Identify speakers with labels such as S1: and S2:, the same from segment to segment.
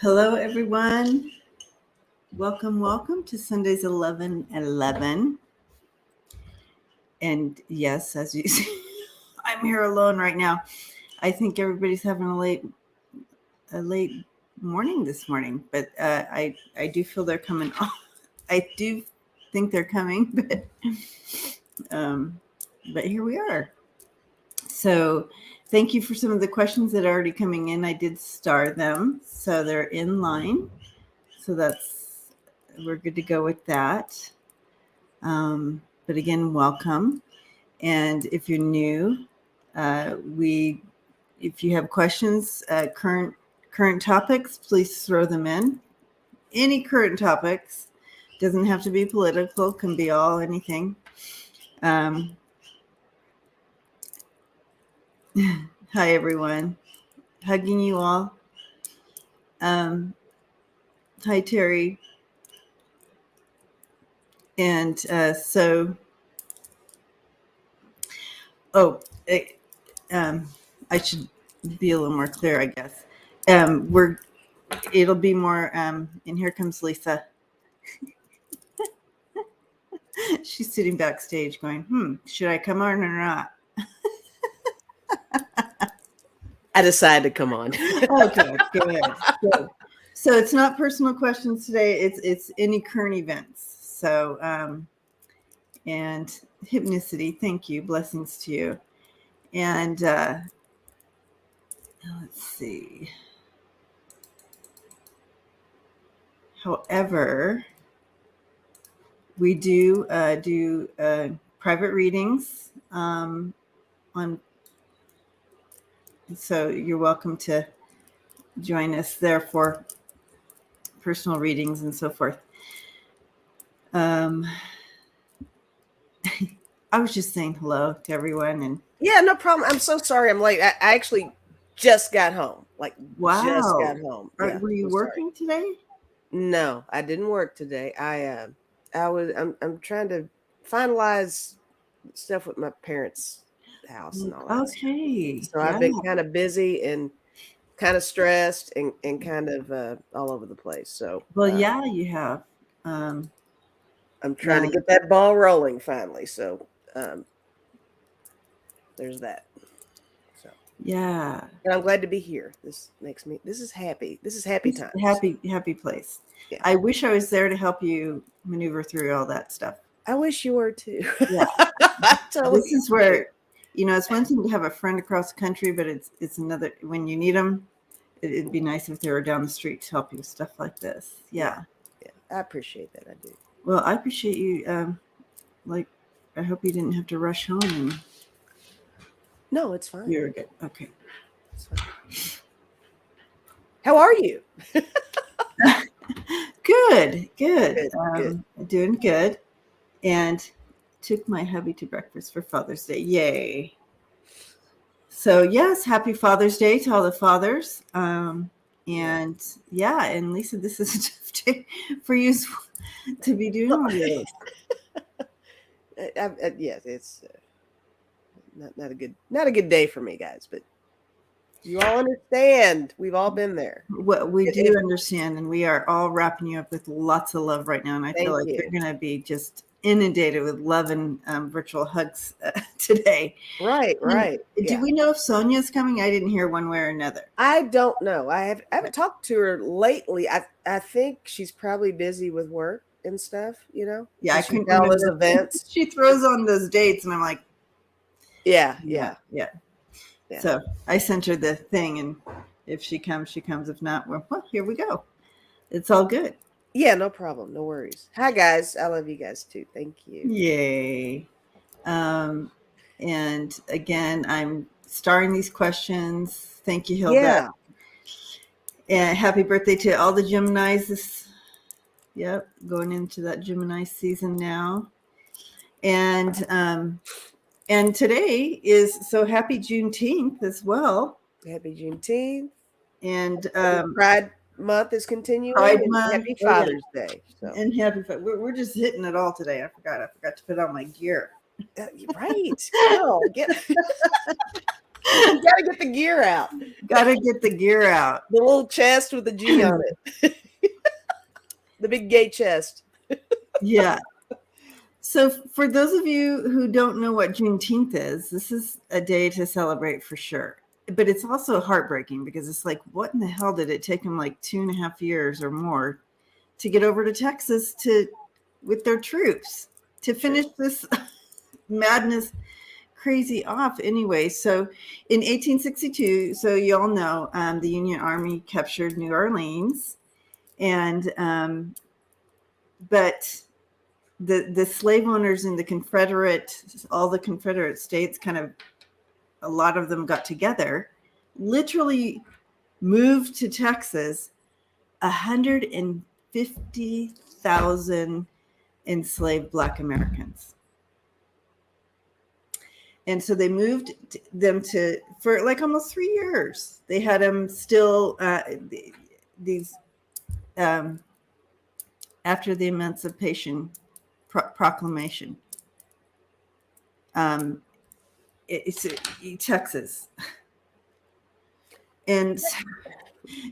S1: Hello, everyone. Welcome to Sundays 11:11. And yes, as you see, I'm here alone right now. I think everybody's having a late morning this morning, but I do feel they're coming. I do think they're coming, but here we are. So thank you for some of the questions that are already coming in. I did star them, so they're in line. So we're good to go with that. But again, welcome. And if you're new, if you have questions, current topics, please throw them in. Any current topics, doesn't have to be political, can be all anything. Hi everyone, hugging you all. Hi Terry. And I should be a little more clear, I guess. It'll be more, and here comes Lisa. She's sitting backstage going, should I come on or not?
S2: I decided to come on.
S1: Okay, good. So it's not personal questions today. It's any current events. So, and hypnicity, thank you. Blessings to you. And let's see. However, we do private readings on. So you're welcome to join us there for personal readings and so forth. I was just saying hello to everyone, and
S2: yeah, no problem. I'm so sorry I'm late. I actually just got home.
S1: Wow.
S2: Just got home.
S1: Were you working today?
S2: No, I didn't work today. I'm trying to finalize stuff with my parents' house and all that.
S1: Okay.
S2: So I've been kind of busy and kind of stressed and kind of all over the place. So
S1: yeah, you have.
S2: I'm trying to get that ball rolling finally. So there's that. So
S1: yeah.
S2: And I'm glad to be here. This is happy. This is happy time.
S1: Happy place. Yeah. I wish I was there to help you maneuver through all that stuff.
S2: I wish you were too.
S1: Yeah. This is where, it's one thing to have a friend across the country, but it's another when you need them. It'd be nice if they were down the street to help you with stuff like this. Yeah.
S2: I appreciate that. I do.
S1: Well, I appreciate you. I hope you didn't have to rush home.
S2: No, it's fine.
S1: You're good. Okay.
S2: It's fine. How are you?
S1: Good.
S2: Good.
S1: Doing good. And took my hubby to breakfast for Father's Day. Yay. So yes, happy Father's Day to all the fathers. And Lisa, this is a tough day for you to be doing all this.
S2: Yes, it's not a good day for me, guys, but you all understand. We've all been there.
S1: Well, we do understand, and we are all wrapping you up with lots of love right now. And I feel like you're going to be just inundated with love and virtual hugs today.
S2: Right.
S1: Do we know if Sonja is coming? I didn't hear one way or another.
S2: I don't know. I haven't talked to her lately. I think she's probably busy with work and stuff,
S1: Yeah,
S2: I couldn't all those events.
S1: She throws on those dates, and I'm like,
S2: yeah.
S1: So I sent her the thing, and if she comes, she comes. If not, well, here we go. It's all good.
S2: Yeah, no problem. No worries. Hi, guys. I love you guys, too. Thank you.
S1: Yay. And again, I'm starring these questions. Thank you, Hilda.
S2: Yeah.
S1: And happy birthday to all the Geminis. Yep, going into that Gemini season now. And today is so happy Juneteenth as well.
S2: Happy Juneteenth.
S1: And
S2: Pride Month is continuing.
S1: Pride Month.
S2: Happy Father's Day. So.
S1: And happy we're just hitting it all today. I forgot to put on my gear.
S2: Right. Oh, you gotta get the gear out.
S1: Gotta get the gear out.
S2: The little chest with the G on it. The big gay chest.
S1: Yeah. So for those of you who don't know what Juneteenth is, this is a day to celebrate for sure. But it's also heartbreaking because it's like, what in the hell did it take them like 2.5 years or more to get over to Texas with their troops to finish this madness crazy off anyway? So in 1862, so you all know, the Union Army captured New Orleans, and but the slave owners in all the Confederate states, kind of a lot of them got together, literally moved to Texas 150,000 enslaved Black Americans. And so they moved them for like almost 3 years. They had them still, these, after the Emancipation Proclamation. It's Texas. And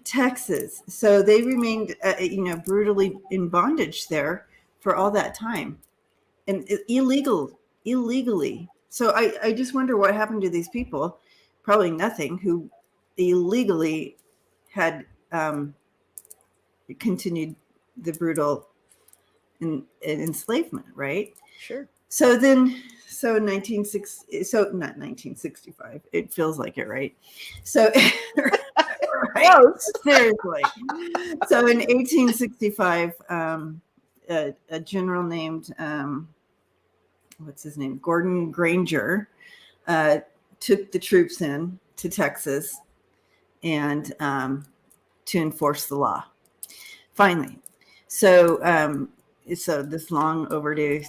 S1: Texas. So they remained, brutally in bondage there for all that time, and illegally. So I just wonder what happened to these people. Probably nothing. Who illegally had continued the brutal enslavement, right?
S2: Sure.
S1: So not 1965. It feels like it, right? So. Right? Seriously. So in 1865, a general named, what's his name? Gordon Granger, took the troops in to Texas and to enforce the law. Finally. So this long overdue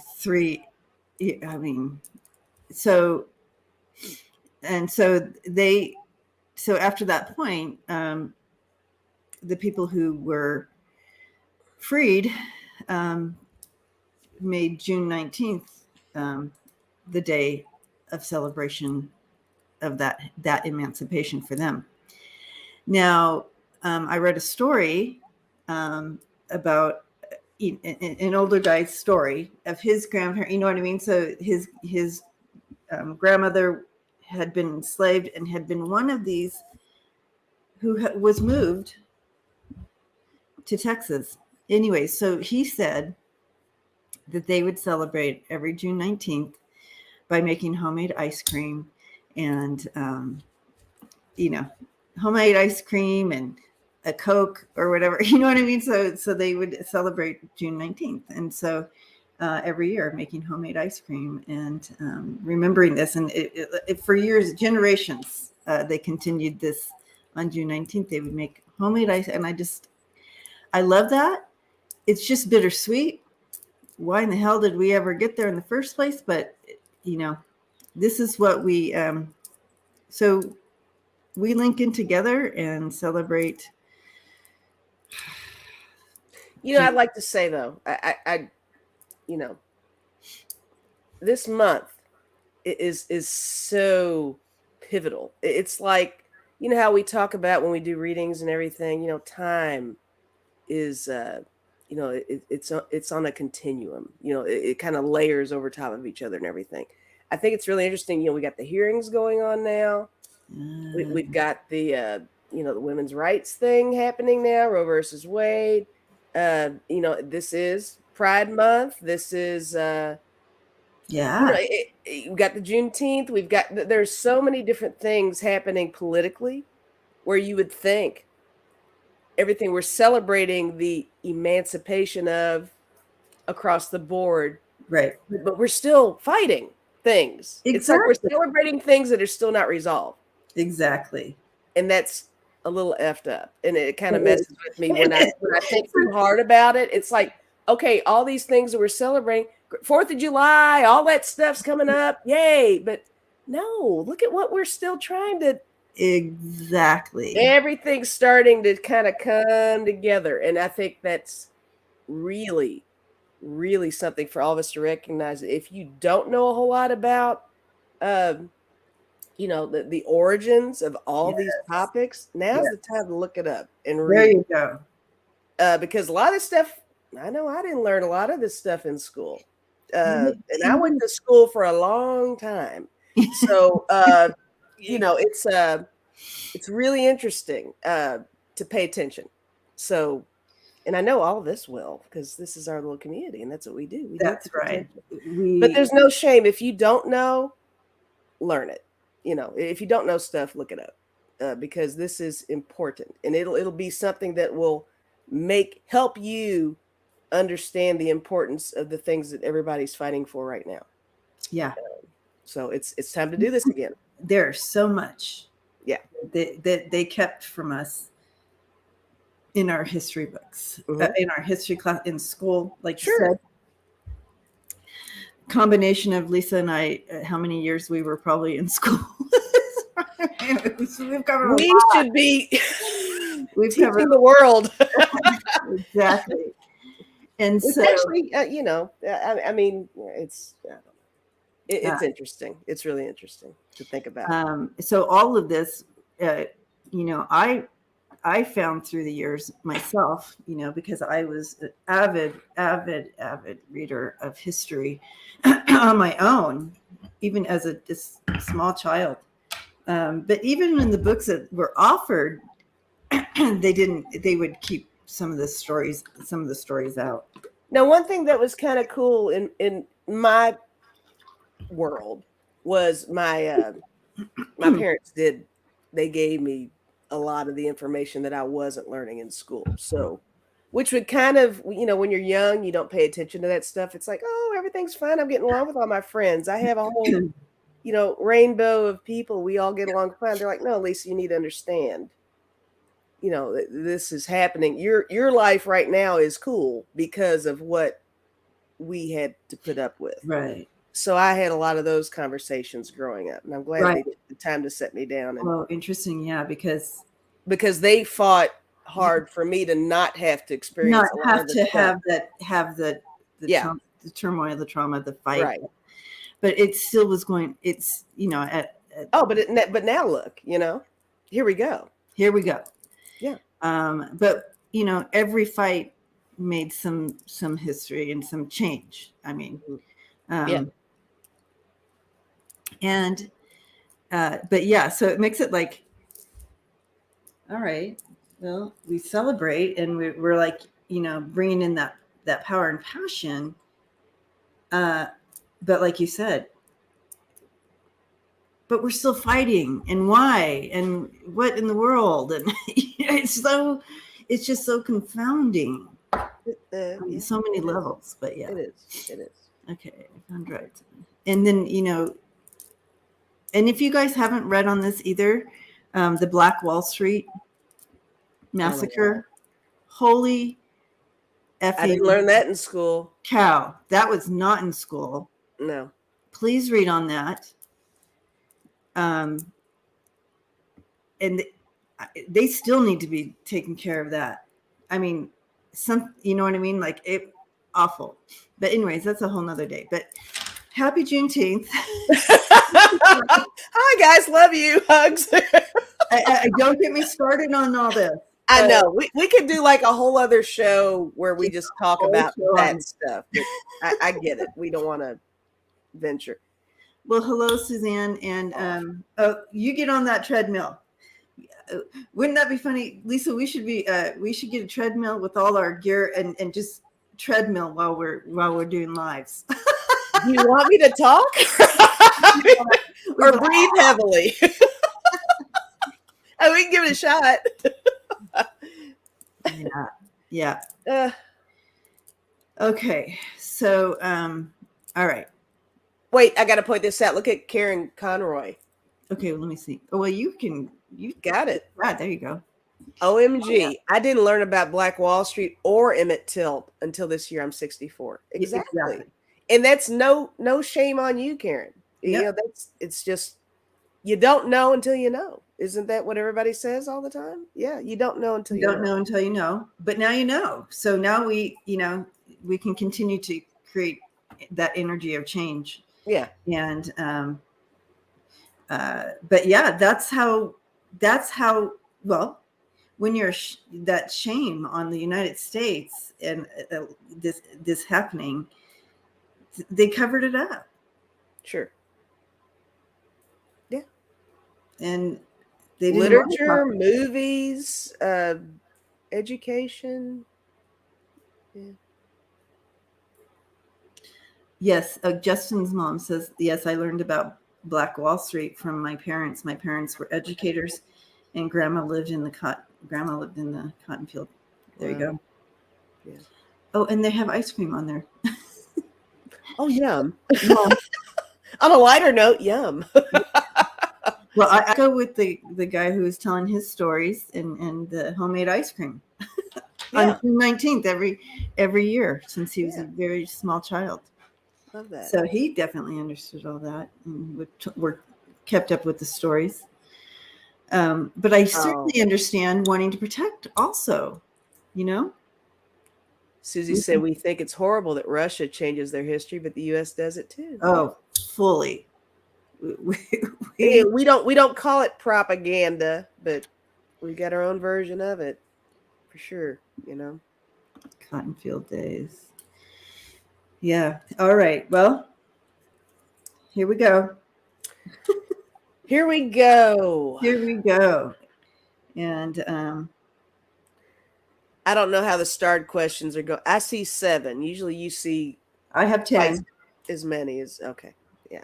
S1: so after that point, the people who were freed made June 19th the day of celebration of that emancipation for them. Now, I read a story about an older guy's story of his grandparent. You know what I mean? So his grandmother had been enslaved and had been one of these who was moved to Texas. Anyway, so he said that they would celebrate every June 19th by making homemade ice cream and, homemade ice cream and a Coke or whatever, you know what I mean? So they would celebrate June 19th. And so every year making homemade ice cream and remembering this. And it for years, generations, they continued this on June 19th. They would make homemade ice. And I love that. It's just bittersweet. Why in the hell did we ever get there in the first place? But, this is what so we link in together and celebrate.
S2: I'd like to say though, I this month is so pivotal. It's like, how we talk about when we do readings and everything, time is, it's on a continuum, it kind of layers over top of each other and everything. I think it's really interesting. We got the hearings going on now. We've got the, the women's rights thing happening now, Roe versus Wade. This is Pride Month. This is, we've got the Juneteenth. There's so many different things happening politically where you would think everything we're celebrating the emancipation of across the board.
S1: Right.
S2: But we're still fighting things.
S1: Exactly.
S2: It's like we're celebrating things that are still not resolved.
S1: Exactly.
S2: And that's a little effed up. And it kind of messes with me when I think too hard about it. It's like, okay, all these things that we're celebrating, 4th of July, all that stuff's coming up. Yay. But no, look at what we're still trying to.
S1: Exactly.
S2: Everything's starting to kind of come together. And I think that's really, really something for all of us to recognize. If you don't know a whole lot about you know, the origins of all these
S1: Yes.
S2: topics, now's
S1: Yes.
S2: the time to look it up and
S1: There
S2: read.
S1: you go.
S2: Because a lot of this stuff, I know I didn't learn a lot of this stuff in school. And I went to school for a long time. So, you know, it's really interesting to pay attention. So, and I know all this well because this is our little community and that's what we do. We
S1: That's
S2: do pay
S1: right.
S2: attention. But there's no shame. If you don't know, learn it. You know, if you don't know stuff, look it up because this is important and it'll be something that will help you understand the importance of the things that everybody's fighting for right now.
S1: Yeah.
S2: So it's time to do this again.
S1: There's so much.
S2: Yeah.
S1: That they kept from us in our history books, in our history class in school, like you said. Combination of Lisa and I, how many years we were probably in school. We've covered
S2: we should be
S1: we've
S2: teaching
S1: covered
S2: the world.
S1: Exactly. And
S2: it's
S1: so
S2: actually, you know, I mean, it's interesting. It's really interesting to think about.
S1: So all of this, you know, I found through the years myself, you know, because I was an avid reader of history on my own, even as a small child. But even in the books that were offered, they would keep some of the stories out.
S2: Now, one thing that was kind of cool in my world was my parents they gave me a lot of the information that I wasn't learning in school. So, which would kind of, you know, when you're young, you don't pay attention to that stuff. It's like, oh, everything's fine. I'm getting along with all my friends. I have a whole, you know, rainbow of people. We all get along fine. They're like, no, Lisa, you need to understand, you know, this is happening. Your life right now is cool because of what we had to put up with.
S1: Right.
S2: So I had a lot of those conversations growing up, and I'm glad they took the time to set me down.
S1: And, interesting, yeah, because
S2: they fought hard for me to not have to experience,
S1: have the turmoil, the trauma, the fight.
S2: Right.
S1: But it still was going. It's, you know,
S2: but now look, you know, here we go.
S1: Yeah. But you know, every fight made some history and some change. I mean, and but yeah, so it makes it like, all right, well, we celebrate and we're like, you know, bringing in that power and passion. But like you said, but we're still fighting, and why, and what in the world, and it's just so confounding on so many levels. But yeah,
S2: it is.
S1: Okay, I found right. And then, you know, and if you guys haven't read on this either, the Black Wall Street Massacre, holy effing,
S2: I didn't learn that in school.
S1: Cow, that was not in school.
S2: No.
S1: Please read on that. And they still need to be taking care of that. I mean, you know what I mean? Like, it awful. But anyways, that's a whole nother day. But happy Juneteenth.
S2: Hi guys, love you. Hugs.
S1: I don't get me started on all this.
S2: I know we could do like a whole other show where we just talk about that stuff. I get it. We don't want to venture.
S1: Well, hello, Suzanne, and you get on that treadmill. Wouldn't that be funny, Lisa? We should get a treadmill with all our gear and just treadmill while we're doing lives.
S2: Do you want me to talk or breathe heavily? Oh, we can give it a shot.
S1: Yeah. Okay. So, all right.
S2: Wait, I got to point this out. Look at Karen Conroy.
S1: Okay, well, let me see. Oh, well, you
S2: got it.
S1: Right, there you go.
S2: OMG. Oh, yeah. I didn't learn about Black Wall Street or Emmett Till until this year. I'm 64. Exactly. And that's no shame on you, Karen. You know, it's just, you don't know until you know. Isn't that what everybody says all the time? Yeah, you don't know until you
S1: don't know until you know. But now you know. So now we can continue to create that energy of change.
S2: Yeah.
S1: And But yeah, that's how, well, when you're that shame on the United States and this happening, they covered it up.
S2: Sure. Yeah.
S1: And they didn't
S2: literature, movies, education. Yeah.
S1: Yes, Justin's mom says, yes, I learned about Black Wall Street from my parents. My parents were educators, and grandma lived in the cotton field. There you go.
S2: Yeah.
S1: Oh, and they have ice cream on there.
S2: Oh, yum. On a lighter note, yum.
S1: Well, I go with the guy who was telling his stories and the homemade ice cream on June 19th every year since he was a very small child.
S2: Love that.
S1: So he definitely understood all that and were kept up with the stories. But I certainly understand wanting to protect also, you know.
S2: Susie said, we think it's horrible that Russia changes their history, but the U.S. does it too.
S1: Oh, fully.
S2: We don't call it propaganda, but we got our own version of it for sure, you know.
S1: Cotton field days. Yeah. All right. Well, here we go.
S2: Here we go.
S1: Here we go. And
S2: I don't know how the starred questions are going. I see 7. Usually you see
S1: I have 10.
S2: As many as okay. Yeah,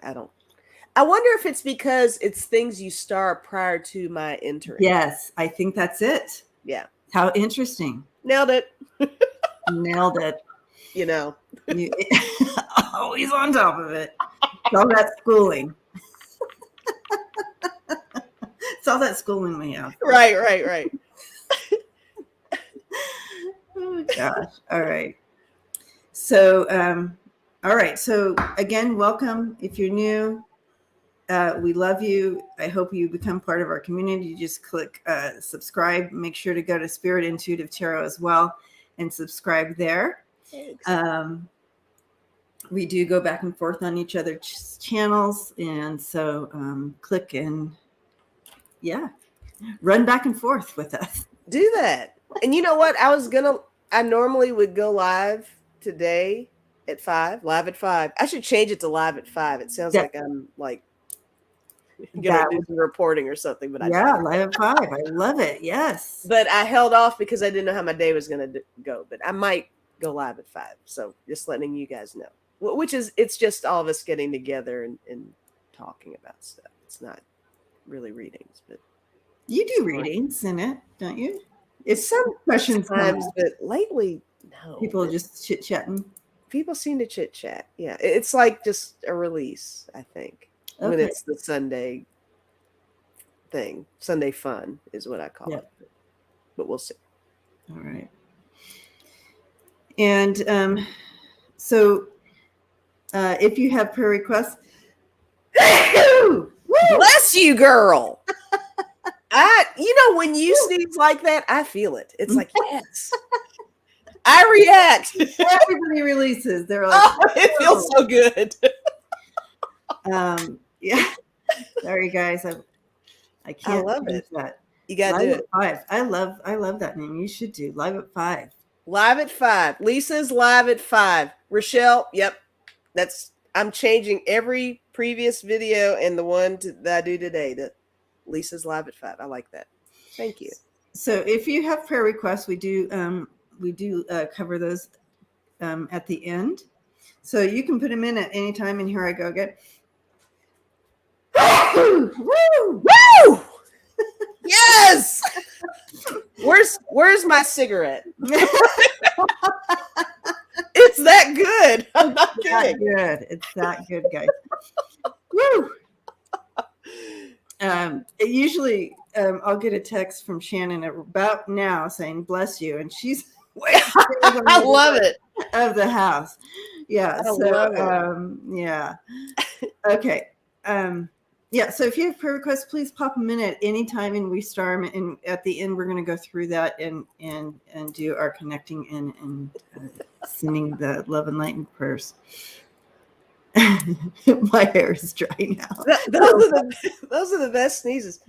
S2: I wonder if it's because it's things you star prior to my entering.
S1: Yes, I think that's it.
S2: Yeah.
S1: How interesting.
S2: Nailed it.
S1: Nailed it.
S2: You know.
S1: Always on top of it. It's all that schooling. It's all that schooling we have.
S2: Right.
S1: Oh gosh. All right. So all right. So again, welcome. If you're new, we love you. I hope you become part of our community. Just click subscribe. Make sure to go to Spirit Intuitive Tarot as well and subscribe there. We do go back and forth on each other's channels, and so click and run back and forth with us.
S2: Do that. And you know what? I normally would go live today at 5. Live at 5. I should change it to live at 5. It sounds like I'm like gonna do some reporting or something, but
S1: live at 5. I love it. Yes.
S2: But I held off because I didn't know how my day was gonna go. But I might go live at 5. So just letting you guys know. It's just all of us getting together and talking about stuff. It's not really readings, but
S1: you do readings in it, don't you? It's some questions
S2: sometimes, but lately, no.
S1: People are just chit-chatting.
S2: People seem to chit-chat. Yeah. It's like just a release, I think. Okay. When it's the Sunday thing. Sunday fun is what I call it. But we'll see.
S1: All right. And so if you have prayer requests,
S2: bless you, girl. When you sneeze like that, I feel it. It's like, yes. I react.
S1: Everybody releases. They're like,
S2: it feels so good.
S1: Yeah. Sorry, guys. I can't.
S2: I love it.
S1: That.
S2: You got to do it.
S1: 5. I love that name. You should do Live at 5.
S2: Live at 5. Lisa's live at 5. Rochelle, yep. I'm changing every previous video and the one that I do today to Lisa's live at 5. I like that. Thank you.
S1: So if you have prayer requests, we do cover those at the end. So you can put them in at any time. And here I go again. Woo!
S2: Woo! Yes. Where's my cigarette? It's that good. I'm not kidding.
S1: It's that good, guys. Woo! Usually I'll get a text from Shannon about now saying bless you, and she's
S2: I love it.
S1: Of the house. Yeah.
S2: I love it.
S1: Yeah. Okay. So if you have prayer requests, please pop them in at any time and we star them. And at the end, we're going to go through that and do our connecting and sending the love and light and prayers. My hair is dry now.
S2: Those are the best sneezes.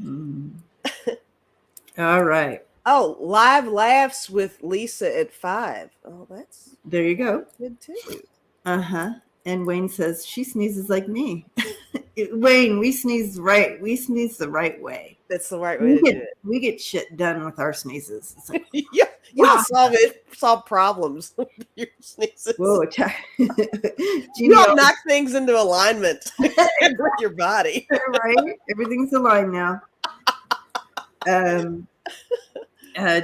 S1: All right.
S2: Oh, live laughs with Lisa at 5. Oh, that's
S1: There you go.
S2: good too.
S1: Uh-huh. And Wayne says she sneezes like me. Wayne, we sneeze the right way.
S2: That's the right way to do it.
S1: We get shit done with our sneezes. It's like,
S2: Yeah, you don't solve problems with your sneezes.
S1: whoa,
S2: you all knock things into alignment with your body.
S1: Right? Everything's aligned now.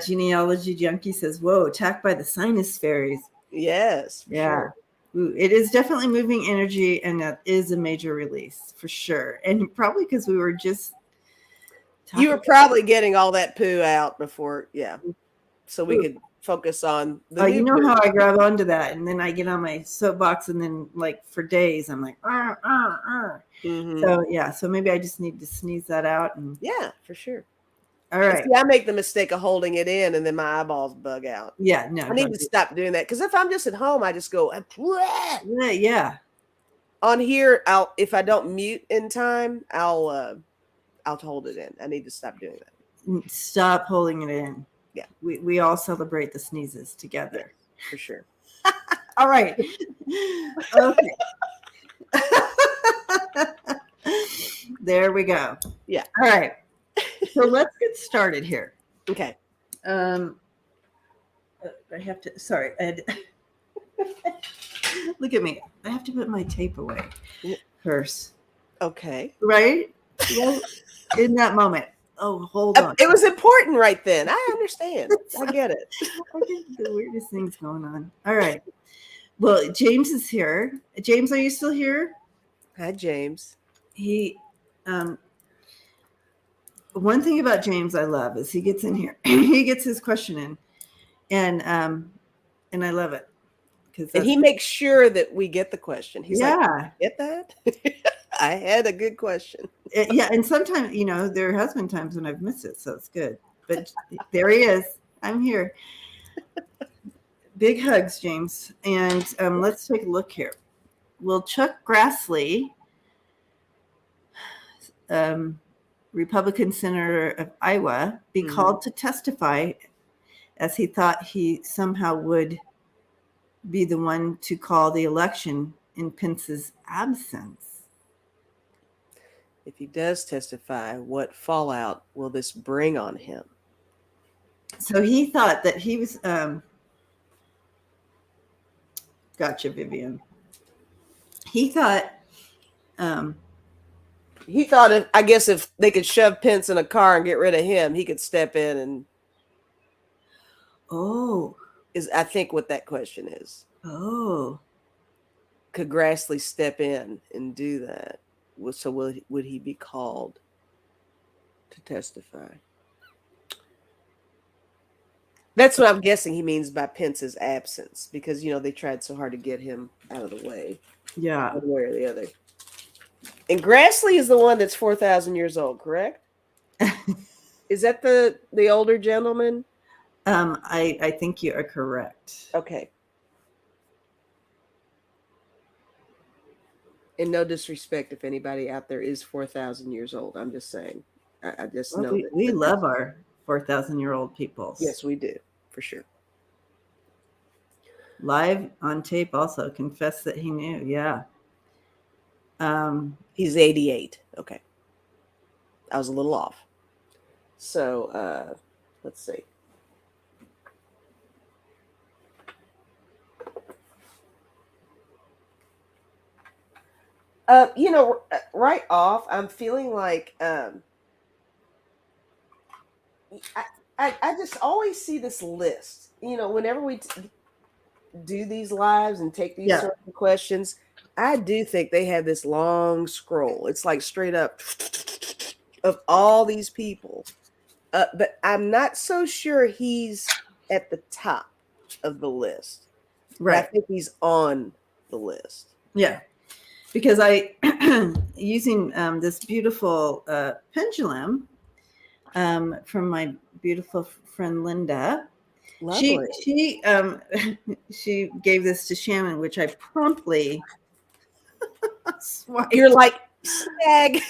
S1: Genealogy Junkie says, whoa, attacked by the sinus fairies.
S2: Yes.
S1: Yeah.
S2: Sure.
S1: Ooh, it is definitely moving energy, and that is a major release for sure. And probably because we were just
S2: you were probably getting all that poo out before, so we could focus on the
S1: you know
S2: poo.
S1: how I grab onto that, and then I get on my soapbox, and then like for days I'm like,
S2: Mm-hmm.
S1: So maybe I just need to sneeze that out. And
S2: yeah, for sure.
S1: All right.
S2: See, I make the mistake of holding it in, and then my eyeballs bug out.
S1: Yeah, no,
S2: I need to stop doing that, because if I'm just at home, I just go,
S1: yeah.
S2: On here, if I don't mute in time, I'll hold it in. I need to stop doing that.
S1: Stop holding it in.
S2: Yeah,
S1: we all celebrate the sneezes together.
S2: Yeah, for sure.
S1: All right. Okay. There we go.
S2: Yeah.
S1: All right. So let's get started here.
S2: Okay.
S1: I have to. Sorry. Look at me. I have to put my tape away first.
S2: Okay.
S1: Right? Well, in that moment. Oh, hold on.
S2: It was important right then. I understand. I get it.
S1: I get the weirdest things going on. All right. Well, James is here. James, are you still here?
S2: Hi, James.
S1: He, one thing about James I love is he gets in here. He gets his question in, and I love it.
S2: And he makes sure that we get the question. He's like, get that? I had a good question.
S1: Yeah, and sometimes, there has been times when I've missed it, so it's good. But there he is. I'm here. Big hugs, James. And let's take a look here. Will Chuck Grassley, Republican Senator of Iowa, be called to testify, as he thought he somehow would be the one to call the election in Pence's absence?
S2: If he does testify, what fallout will this bring on him?
S1: So he thought that he was gotcha, Vivian. He thought
S2: if they could shove Pence in a car and get rid of him, he could step in and is I think what that question is. Could Grassley step in and do that? So would he be called to testify? That's what I'm guessing he means by Pence's absence, because they tried so hard to get him out of the way.
S1: Yeah,
S2: one way or the other. And Grassley is the one that's 4,000 years old, correct? Is that the older gentleman?
S1: I think you are correct.
S2: Okay. And no disrespect if anybody out there is 4,000 years old. I'm just saying. I just know that
S1: we love our 4,000-year-old people.
S2: Yes, we do, for sure.
S1: Live on tape also confessed that he knew. Yeah.
S2: He's 88. Okay. I was a little off. So let's see. Right off, I'm feeling like I just always see this list. Whenever we do these lives and take these sort of questions, I do think they have this long scroll. It's like straight up of all these people. But I'm not so sure he's at the top of the list.
S1: Right.
S2: I think he's on the list.
S1: Yeah. Because I, using this beautiful pendulum from my beautiful friend Linda,
S2: Lovely.
S1: she gave this to Shannon, which I promptly swipe.
S2: You're like, snag.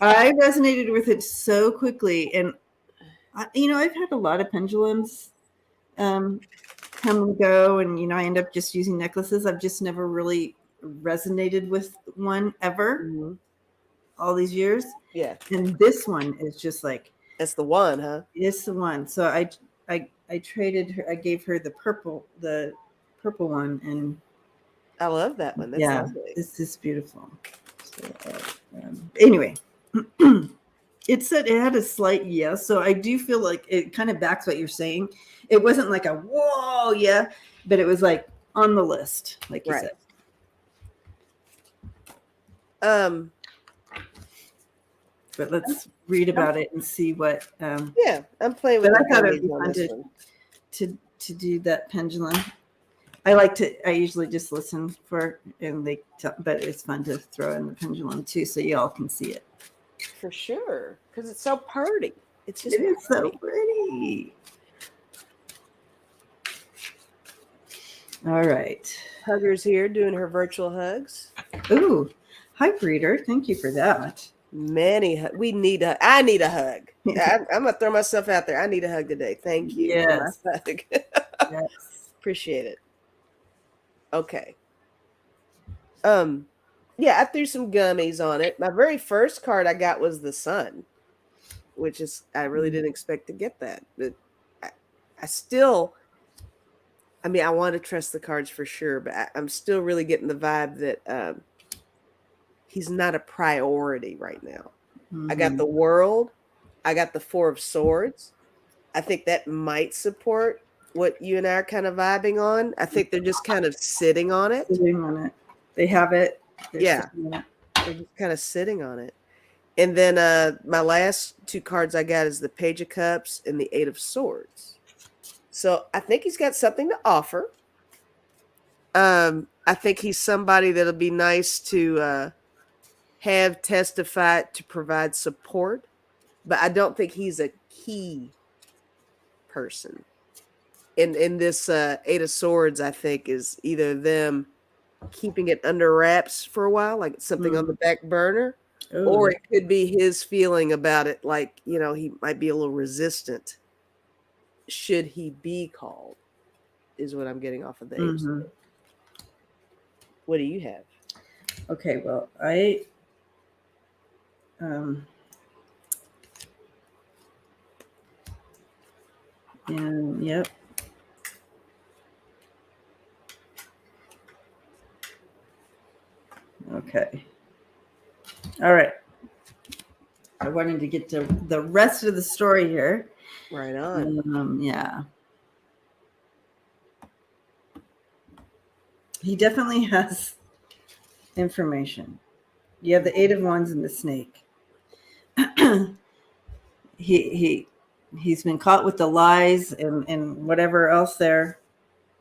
S1: I resonated with it so quickly. And, I've had a lot of pendulums come and go. And, I end up just using necklaces. I've just never really resonated with one ever all these years.
S2: Yeah.
S1: And this one is just like.
S2: That's the one, huh?
S1: It's the one. So I traded her. I gave her the purple one. And
S2: I love that one. That's lovely.
S1: This is beautiful. So, anyway, it had a slight yes. So I do feel like it kind of backs what you're saying. It wasn't like a whoa, yeah, but it was like on the list, like you said. But let's read about it and see what.
S2: Yeah, I'm playing with.
S1: But I thought it would be fun to do that pendulum. I usually just listen for, but it's fun to throw in the pendulum too, so y'all can see it.
S2: For sure, because it's so pretty. It
S1: is so pretty. All right.
S2: Hugger's here doing her virtual hugs.
S1: Ooh, hi, Breeder. Thank you for that.
S2: We need I need a hug. I'm gonna throw myself out there. I need a hug today. Thank you.
S1: Yes.
S2: For my hug.
S1: Yes.
S2: Appreciate it. Okay. Yeah, I threw some gummies on it. My very first card I got was the Sun, which is I really didn't expect to get that. But I want to trust the cards for sure, but I'm still really getting the vibe that he's not a priority right now. I got the World. I got the Four of Swords. I think that might support what you and I are kind of vibing on. I think they're just kind of sitting on it.
S1: They have it.
S2: They're just kind of sitting on it. And then my last two cards I got is the Page of Cups and the Eight of Swords. So I think he's got something to offer. I think he's somebody that'll be nice to have testify to provide support. But I don't think he's a key person. In this Eight of Swords, I think, is either them keeping it under wraps for a while, like something on the back burner, or it could be his feeling about it, like, he might be a little resistant should he be called, is what I'm getting off of the Eight. What do you have?
S1: Okay, well, yep. Okay. All right. I wanted to get to the rest of the story here.
S2: Right on.
S1: Yeah. He definitely has information. You have the Eight of Wands and the Snake. He's been caught with the lies and whatever else there.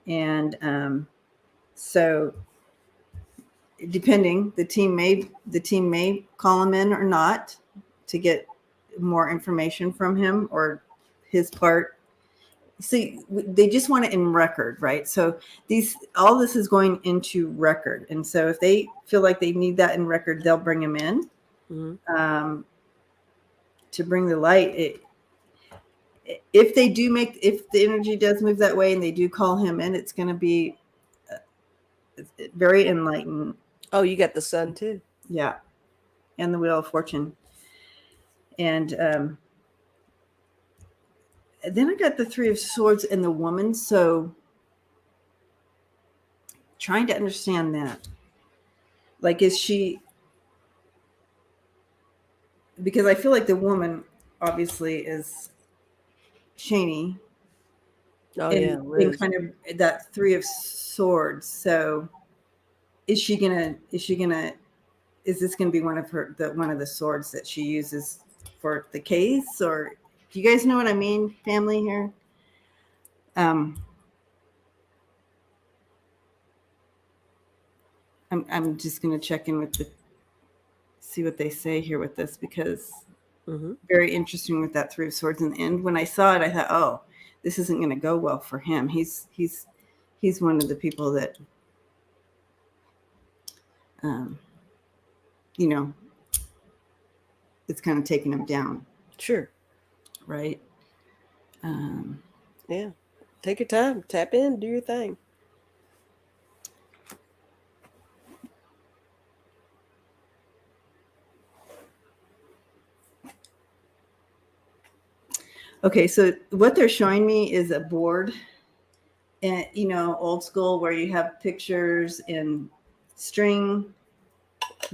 S1: And so depending, the team may call him in or not to get more information from him or his part. See, they just want it in record, right? So all this is going into record. And so if they feel like they need that in record, they'll bring him in to bring the light. If the energy does move that way and they do call him in, it's going to be very enlightened.
S2: Oh, you got the Sun too.
S1: Yeah. And the Wheel of Fortune. And then I got the Three of Swords and the Woman. So trying to understand that. Like, is she, because I feel like the woman obviously is Shaney.
S2: Oh,
S1: and kind of that Three of Swords. So is this gonna be one of the swords that she uses for the case? Or do you guys know what I mean, family here? I'm just gonna check in with see what they say here with this, because very interesting with that Three of Swords in the end. When I saw it, I thought, oh, this isn't going to go well for him. He's one of the people that you know, it's kind of taking him down.
S2: Sure.
S1: Right.
S2: Yeah. Take your time. Tap in. Do your thing.
S1: Okay, so what they're showing me is a board, and old school, where you have pictures and string,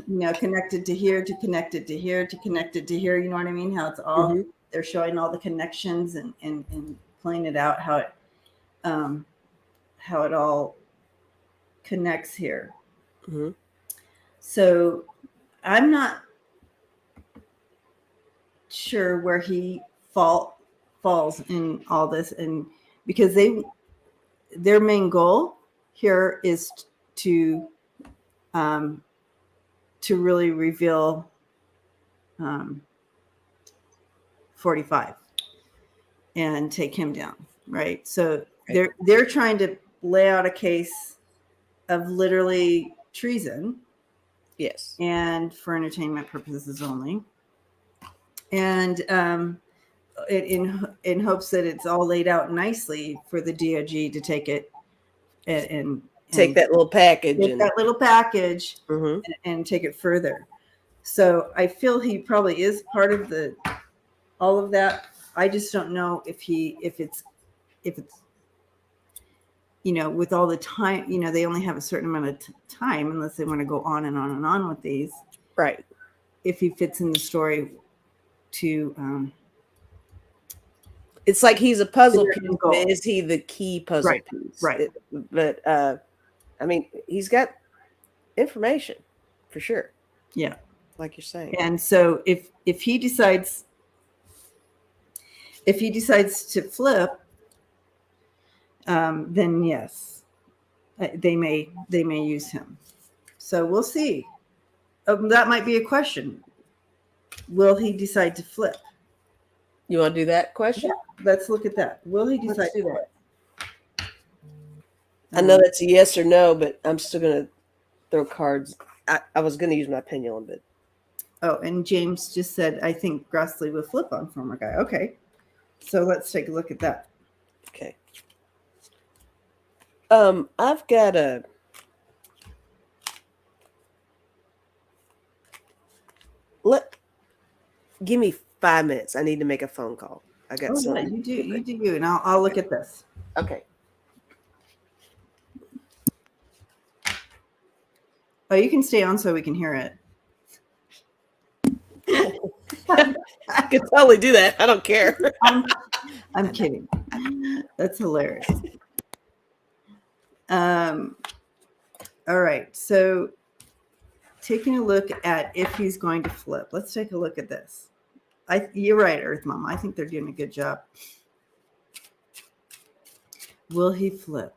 S1: connected to here, to connected to here, to connected to here. You know what I mean? How it's all they're showing all the connections and playing it out how it all connects here.
S2: Mm-hmm.
S1: So I'm not sure where he falls in all this, and because their main goal here is to really reveal 45 and take him down, right? So they're trying to lay out a case of literally treason.
S2: Yes.
S1: And for entertainment purposes only. And in hopes that it's all laid out nicely for the DOJ to take it and
S2: take that little package.
S1: And take it further. So I feel he probably is part of all of that. I just don't know if it's with all the time, they only have a certain amount of time unless they want to go on and on and on with these.
S2: Right.
S1: If he fits in the story to
S2: it's like he's a puzzle piece. Is he the key puzzle piece?
S1: Right.
S2: But I mean, he's got information for sure.
S1: Yeah.
S2: Like you're saying.
S1: And so if he decides to flip, then yes, they may use him. So we'll see. That might be a question. Will he decide to flip?
S2: You want to do that question?
S1: Yeah, let's look at that. Will he decide to flip?
S2: I know that's a yes or no, but I'm still going to throw cards. I was going to use my pendulum, but.
S1: Oh, and James just said, I think Grassley will flip on former guy. Okay. So let's take a look at that.
S2: Okay. I've got give me 5 minutes. I need to make a phone call. I got some.
S1: Yeah, you do, and I'll look at this.
S2: Okay.
S1: Oh, you can stay on so we can hear it.
S2: I could totally do that. I don't care.
S1: I'm kidding. That's hilarious. All right. So taking a look at if he's going to flip. Let's take a look at this. You're right, Earth Mom. I think they're doing a good job. Will he flip?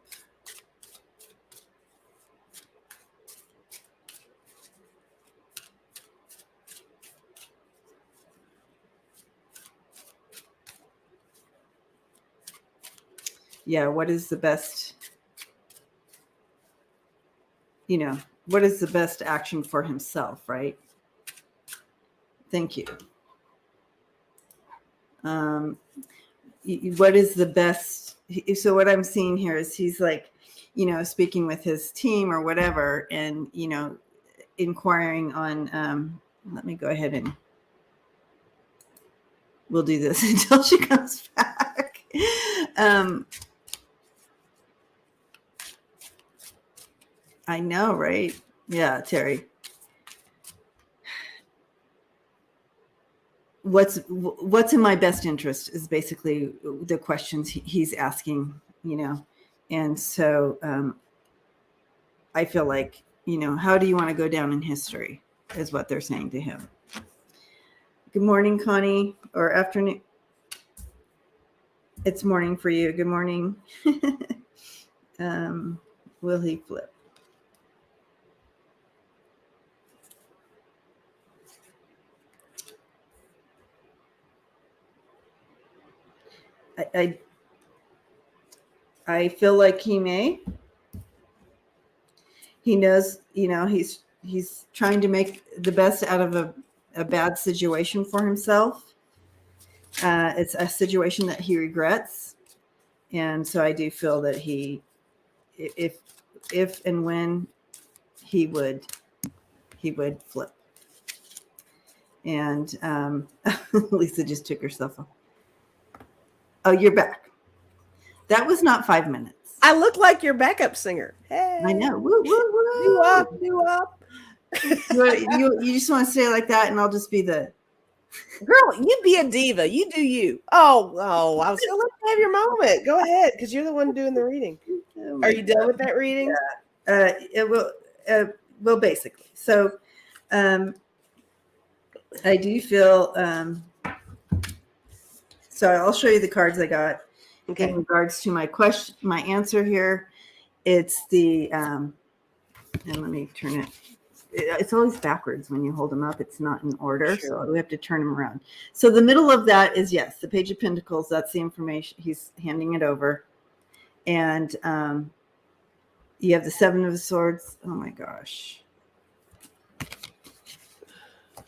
S1: Yeah, what is the best, what is the best action for himself, right? Thank you. What is the best? So what I'm seeing here is he's like, speaking with his team or whatever, and, inquiring on, let me go ahead and we'll do this until she comes back. I know, right? Yeah, Terry. What's in my best interest is basically the questions he's asking, and so I feel like, how do you want to go down in history is what they're saying to him. Good morning, Connie, or afternoon. It's morning for you. Good morning. Will he flip? I feel like he may. He knows, he's he's trying to make the best out of a bad situation for himself. It's a situation that he regrets. And so I do feel that if and when he would flip. And Lisa just took herself off. Oh, you're back. That was not 5 minutes.
S2: I look like your backup singer. Hey,
S1: I know. Woo, woo, woo.
S2: Do up.
S1: You just want to say it like that, and I'll just be the
S2: girl. You be a diva. You do you. Oh, I was gonna let you have your moment. Go ahead, because you're the one doing the reading. Are you done with that reading?
S1: Yeah. It will. Well, basically. So, I do feel. So I'll show you the cards I got. Okay. In regards to my question, my answer here, it's the. And let me turn it. It's always backwards when you hold them up. It's not in order, so we have to turn them around. So the middle of that is, yes, the Page of Pentacles. That's the information. He's handing it over. And you have the Seven of Swords. Oh, my gosh.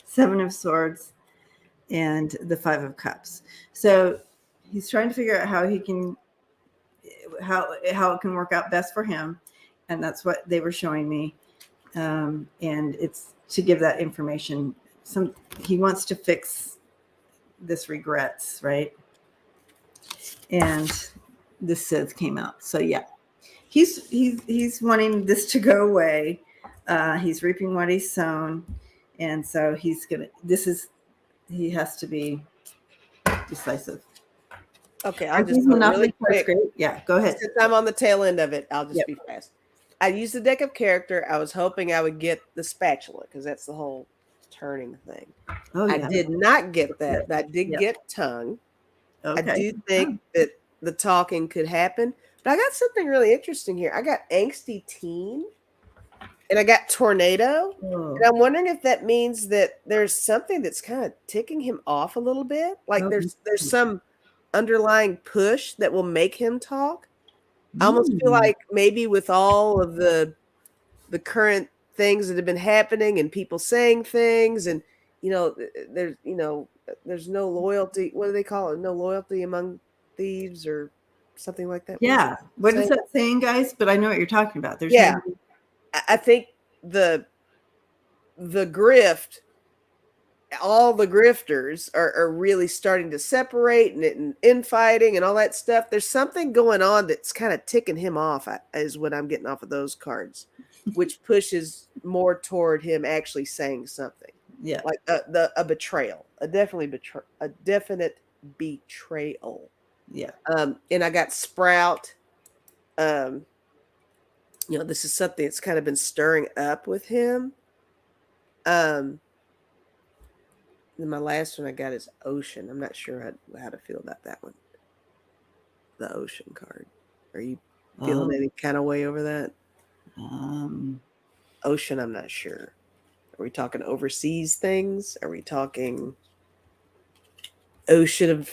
S1: Seven of Swords and the Five of Cups. So he's trying to figure out how it can work out best for him. And that's what they were showing me. And it's to give that information. He wants to fix this regrets, right? And the Sith came out. So yeah, he's wanting this to go away. He's reaping what he's sown, and so he has to be decisive.
S2: Okay, I'll just go really quick.
S1: Yeah, go ahead.
S2: Since I'm on the tail end of it, I'll just be fast. I used the deck of character. I was hoping I would get the spatula because that's the whole turning thing. Oh, yeah. I did not get that. I did get tongue. Okay. I do think that the talking could happen. But I got something really interesting here. I got angsty teen and I got tornado. Oh. And I'm wondering if that means that there's something that's kind of ticking him off a little bit. Like there's some underlying push that will make him talk. I almost feel like maybe with all of the current things that have been happening and people saying things and, there's no loyalty. What do they call it? No loyalty among thieves or something like that.
S1: Yeah. What is that saying, guys? But I know what you're talking about.
S2: I think the grift, all the grifters are really starting to separate and infighting and all that stuff. There's something going on that's kind of ticking him off, is what I'm getting off of those cards, which pushes more toward him actually saying something. Yeah, like a betrayal, a definite betrayal. Yeah. And I got sprout. This is something that's kind of been stirring up with him. Then my last one I got is ocean. I'm not sure how to feel about that one. The ocean card. Are you feeling any kind of way over that? Ocean, I'm not sure. Are we talking overseas things? Are we talking ocean of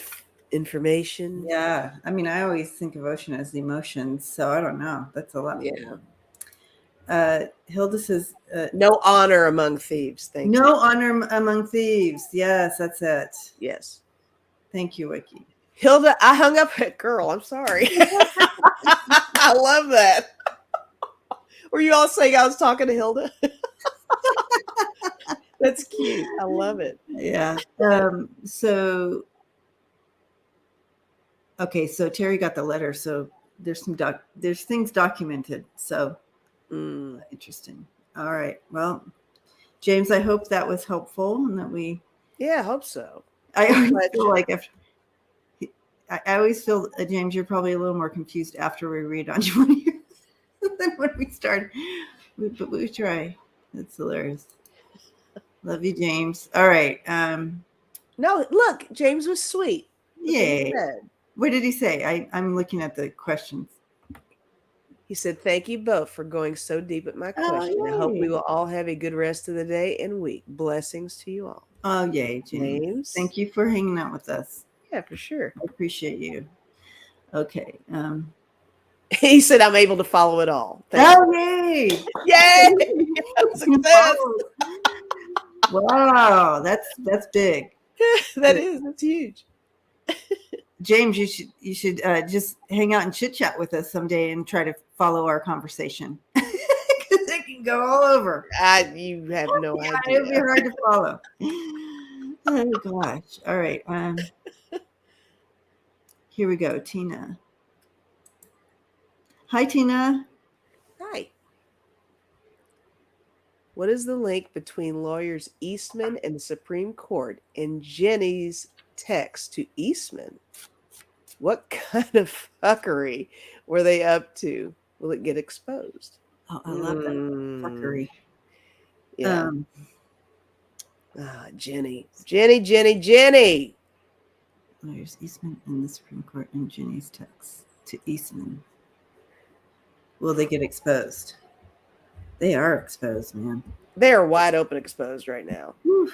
S2: information?
S1: Yeah. I mean, I always think of ocean as emotions, so I don't know. That's a lot.
S2: Yeah.
S1: Hilda says,
S2: no honor among thieves. Thank you.
S1: No honor among thieves. Yes, that's it.
S2: Yes.
S1: Thank you, Wiki.
S2: Hilda, I hung up at girl. I'm sorry. I love that. Were you all saying I was talking to Hilda? That's cute. I love it.
S1: Yeah. So Terry got the letter. So there's there's things documented. So interesting. All right. Well, James, I hope that was helpful and that we.
S2: Yeah, I hope so.
S1: I always feel like I always feel, James, you're probably a little more confused after we read on you than when we start. But we try. That's hilarious. Love you, James. All right.
S2: No, look, James was sweet.
S1: Yay. What did he say? I'm looking at the questions.
S2: He said, thank you both for going so deep at my question. I hope we will all have a good rest of the day and week. Blessings to you all.
S1: Oh, yay, James. Thank you for hanging out with us.
S2: Yeah, for sure.
S1: I appreciate you. Okay.
S2: He said, I'm able to follow it all.
S1: Yay.
S2: Yay. Success.
S1: Wow, that's big.
S2: That's huge.
S1: James, you should just hang out and chit chat with us someday and try to follow our conversation. Because it can go all over.
S2: You have no idea.
S1: It'd be hard to follow. Oh gosh. All right. Here we go. Tina. Hi, Tina.
S2: Hi. What is the link between lawyers Eastman and the Supreme Court and Jenny's text to Eastman? What kind of fuckery were they up to? Will it get exposed?
S1: Oh, I love that fuckery.
S2: Yeah. Jenny.
S1: Lawyers Eastman and the Supreme Court and Jenny's text to Eastman. Will they get exposed? They are exposed, man.
S2: They are wide open exposed right now.
S1: Whew.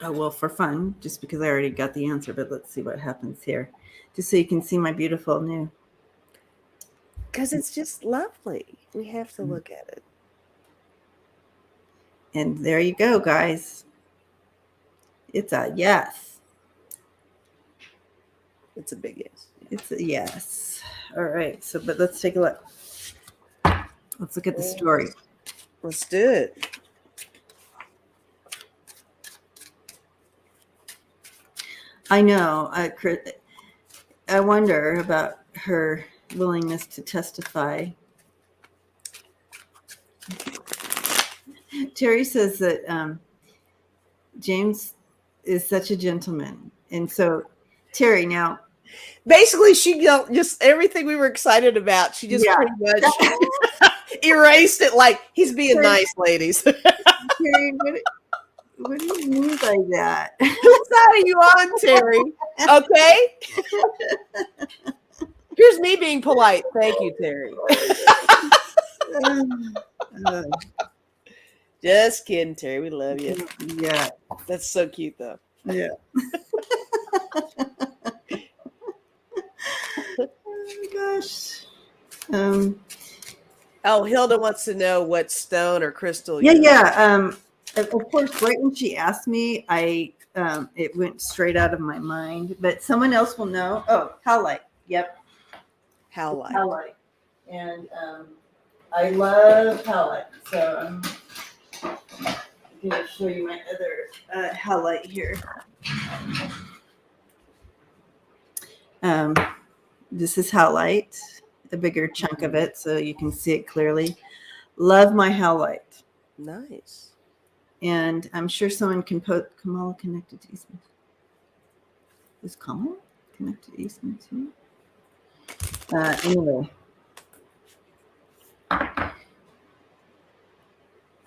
S1: Oh, well, for fun, just because I already got the answer, but let's see what happens here. Just so you can see my beautiful new.
S2: Because it's just lovely. We have to look at it.
S1: And there you go, guys. It's a yes.
S2: It's a big yes.
S1: It's a yes. All right. So, but let's take a look. Let's look at the story.
S2: Let's do it.
S1: I know. I wonder about her willingness to testify. Terry says that James is such a gentleman. And so, Terry, now.
S2: Basically, she just everything we were excited about, she just pretty much erased it like, he's being
S1: Terry,
S2: nice, ladies.
S1: Terry, what do you mean by that?
S2: What side are you on, Terry? Okay. Here's me being polite. Thank you, Terry. Just kidding, Terry. We love you.
S1: Yeah.
S2: That's so cute, though.
S1: Yeah. Oh my gosh.
S2: Hilda wants to know what stone or crystal.
S1: Yeah. Of course, right when she asked me, it went straight out of my mind. But someone else will know. Oh, howlite. Yep. Howlite. And I love howlite. So I'm going to show you my other howlite here. This is howlite, a bigger chunk of it, so you can see it clearly. Love my howlite.
S2: Nice.
S1: And I'm sure someone can put Kamala connected to Eastman. Is Kamala connected to Eastman too? Anyway.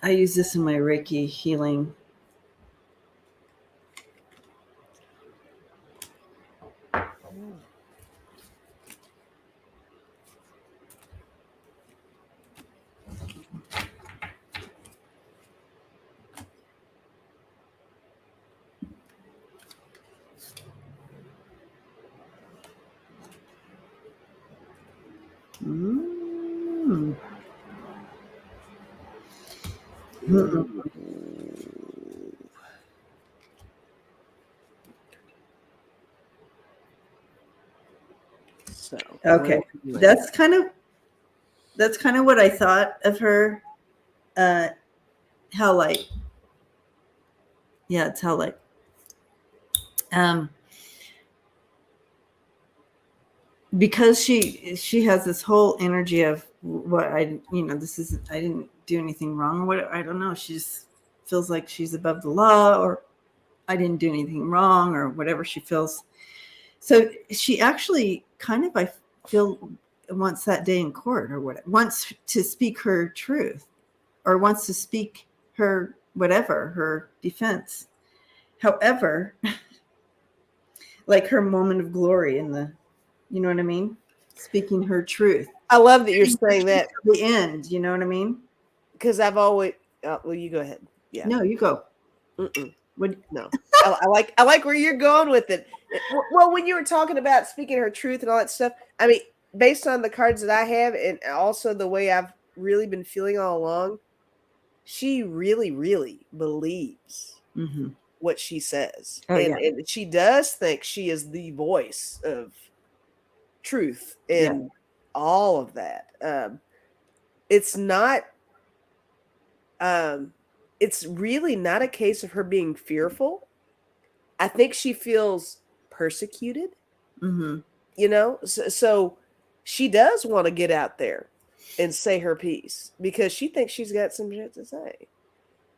S1: I use this in my Reiki healing.
S2: So
S1: okay, that's kind of what I thought of her. Howlite. Yeah, it's howlite. Because she has this whole energy of what I didn't do anything wrong or what, I don't know. She just feels like she's above the law, or I didn't do anything wrong, or whatever she feels. So she actually kind of, I feel, wants that day in court, or what, wants to speak her truth, or wants to speak her whatever, her defense. However, like her moment of glory in the, you know what I mean? Speaking her truth.
S2: I love that you're saying that.
S1: The end, you know what I mean?
S2: Because I've always, well, you go ahead. Yeah.
S1: No, you go.
S2: What? No. I like where you're going with it. Well, when you were talking about speaking her truth and all that stuff, I mean, based on the cards that I have, and also the way I've really been feeling all along, she really, really believes what she says.
S1: Oh,
S2: and she does think she is the voice of truth and all of that. It's not, it's really not a case of her being fearful. I think she feels persecuted, you know? So she does want to get out there and say her piece because she thinks she's got some shit to say.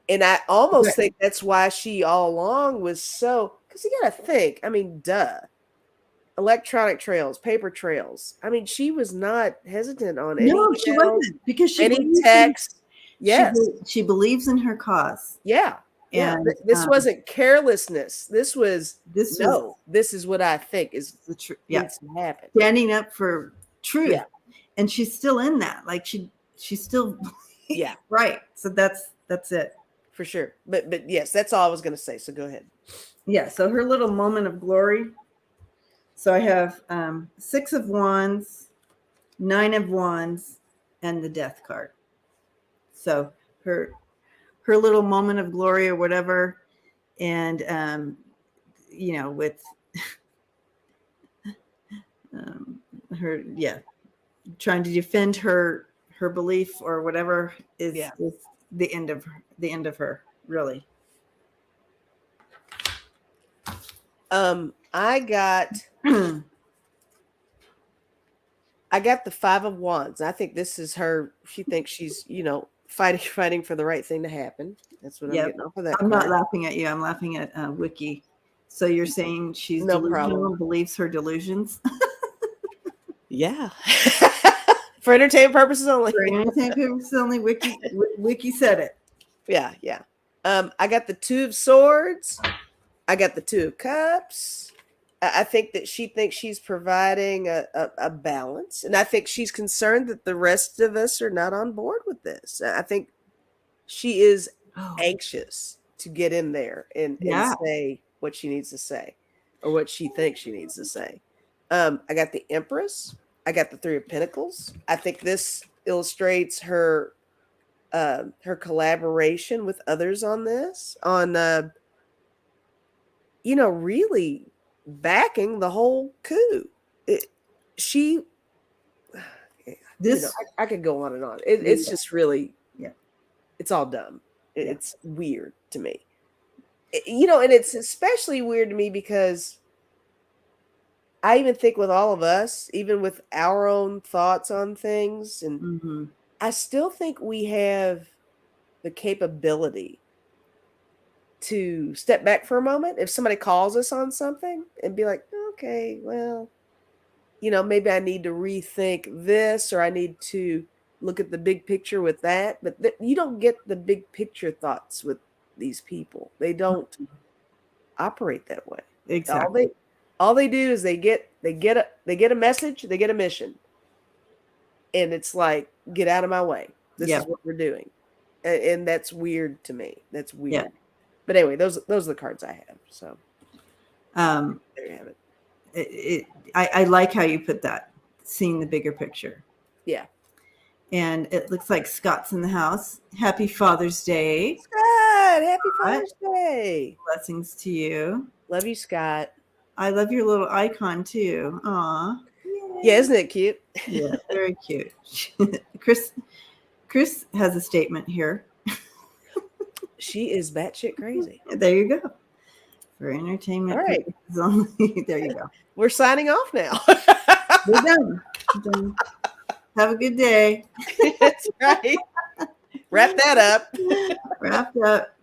S2: And I almost think that's why she all along was so, because you got to think, I mean, duh. Electronic trails, paper trails. I mean, she was not hesitant on any
S1: No, she wasn't, because she
S2: any text. Yes.
S1: She believes in her cause.
S2: Yeah. Yeah.
S1: And
S2: this wasn't carelessness. This was
S1: this
S2: is what I think is
S1: the truth.
S2: Needs to happen.
S1: Standing up for truth.
S2: Yeah.
S1: And she's still in that. Like she's still right. So that's it.
S2: For sure. But yes, that's all I was gonna say. So go ahead.
S1: Yeah. So her little moment of glory. So I have 6 of Wands, 9 of Wands, and the Death card. So her little moment of glory or whatever, and you know, with her trying to defend her belief or whatever is the end of her, really.
S2: I got the 5 of Wands. I think this is her. She thinks she's, you know, fighting for the right thing to happen. That's what I'm getting off of that.
S1: I'm not laughing at you. I'm laughing at Wiki. So you're saying she's delusional and believes her delusions?
S2: Yeah. For entertainment purposes only.
S1: For entertainment purposes only. Wiki said it.
S2: Yeah. I got the 2 of Swords. I got the 2 of Cups. I think that she thinks she's providing a balance. And I think she's concerned that the rest of us are not on board with this. I think she is anxious to get in there and say what she needs to say or what she thinks she needs to say. I got the Empress. I got the 3 of Pentacles. I think this illustrates her collaboration with others on this, on really backing the whole coup. I could go on and on. It's just really, it's all dumb. It's weird to me. And it's especially weird to me because I even think with all of us, even with our own thoughts on things, and I still think we have the capability to step back for a moment if somebody calls us on something and be like, okay, well, maybe I need to rethink this, or I need to look at the big picture with that. But you don't get the big picture thoughts with these people. They don't operate that way.
S1: Exactly.
S2: All they do is they get a message, they get a mission, and it's like, get out of my way. This is what we're doing, and that's weird to me. That's weird. Yeah. But anyway, those are the cards I have. So there you have it.
S1: I like how you put that, seeing the bigger picture.
S2: Yeah.
S1: And it looks like Scott's in the house. Happy Father's Day.
S2: Scott, happy Father's Day.
S1: Blessings to you.
S2: Love you, Scott.
S1: I love your little icon too. Aw.
S2: Yeah, isn't it cute?
S1: Yeah, very cute. Chris has a statement here.
S2: She is batshit crazy.
S1: There you go. For entertainment.
S2: All right.
S1: Only. There you go.
S2: We're signing off now.
S1: We're done. Done. Have a good day.
S2: That's right. Wrap that up.
S1: Wrapped up.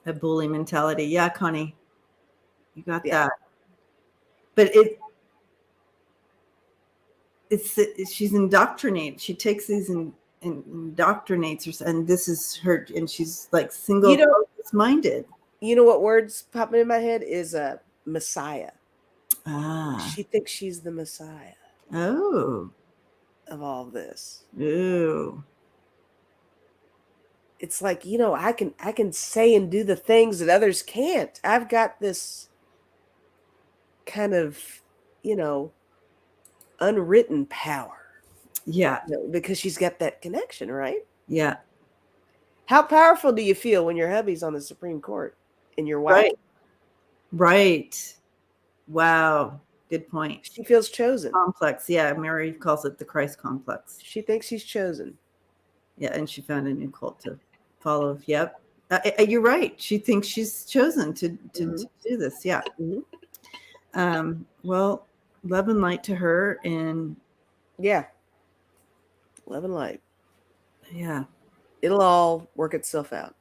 S1: A bully mentality. Yeah, Connie. You got that. But she's indoctrinated. She takes these and indoctrinates her, and this is her, and she's like single focus minded.
S2: You know what words popping in my head is Messiah. She thinks she's the Messiah.
S1: Oh.
S2: Of all this.
S1: Ooh.
S2: It's like, I can say and do the things that others can't. I've got this kind of, unwritten power.
S1: Yeah.
S2: Because she's got that connection, right?
S1: Yeah.
S2: How powerful do you feel when your hubby's on the Supreme Court and your wife?
S1: Right. Wow. Good point.
S2: She feels chosen.
S1: Complex. Yeah. Mary calls it the Christ complex.
S2: She thinks she's chosen.
S1: Yeah. And she found a new cult to follow. Yep. You're right. She thinks she's chosen to do this. Yeah. Well, love and light to her. And
S2: yeah. Love and light.
S1: Yeah.
S2: It'll all work itself out.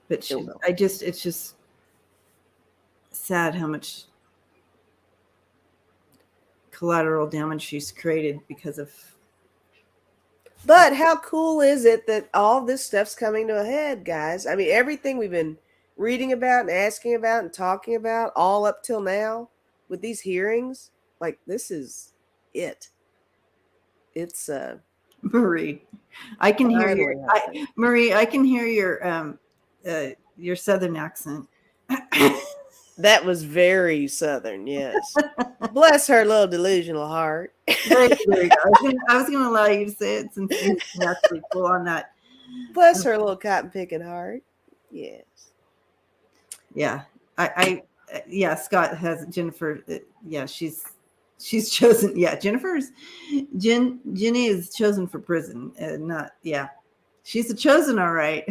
S1: But it's just sad how much collateral damage she's created because of.
S2: But how cool is it that all this stuff's coming to a head, guys? I mean, everything we've been reading about and asking about and talking about all up till now with these hearings, like this is it. It's
S1: Marie, I can hear you. Marie, I can hear your Southern accent.
S2: That was very Southern, yes. Bless her little delusional heart.
S1: There you go. I was going to allow you to say it since you're naturally cool on that.
S2: Bless her little cotton picking heart. Yes.
S1: Yeah. Yeah. Scott has Jennifer. Yeah, she's chosen. Yeah, Jenny is chosen for prison. Not. Yeah, she's a chosen. All right.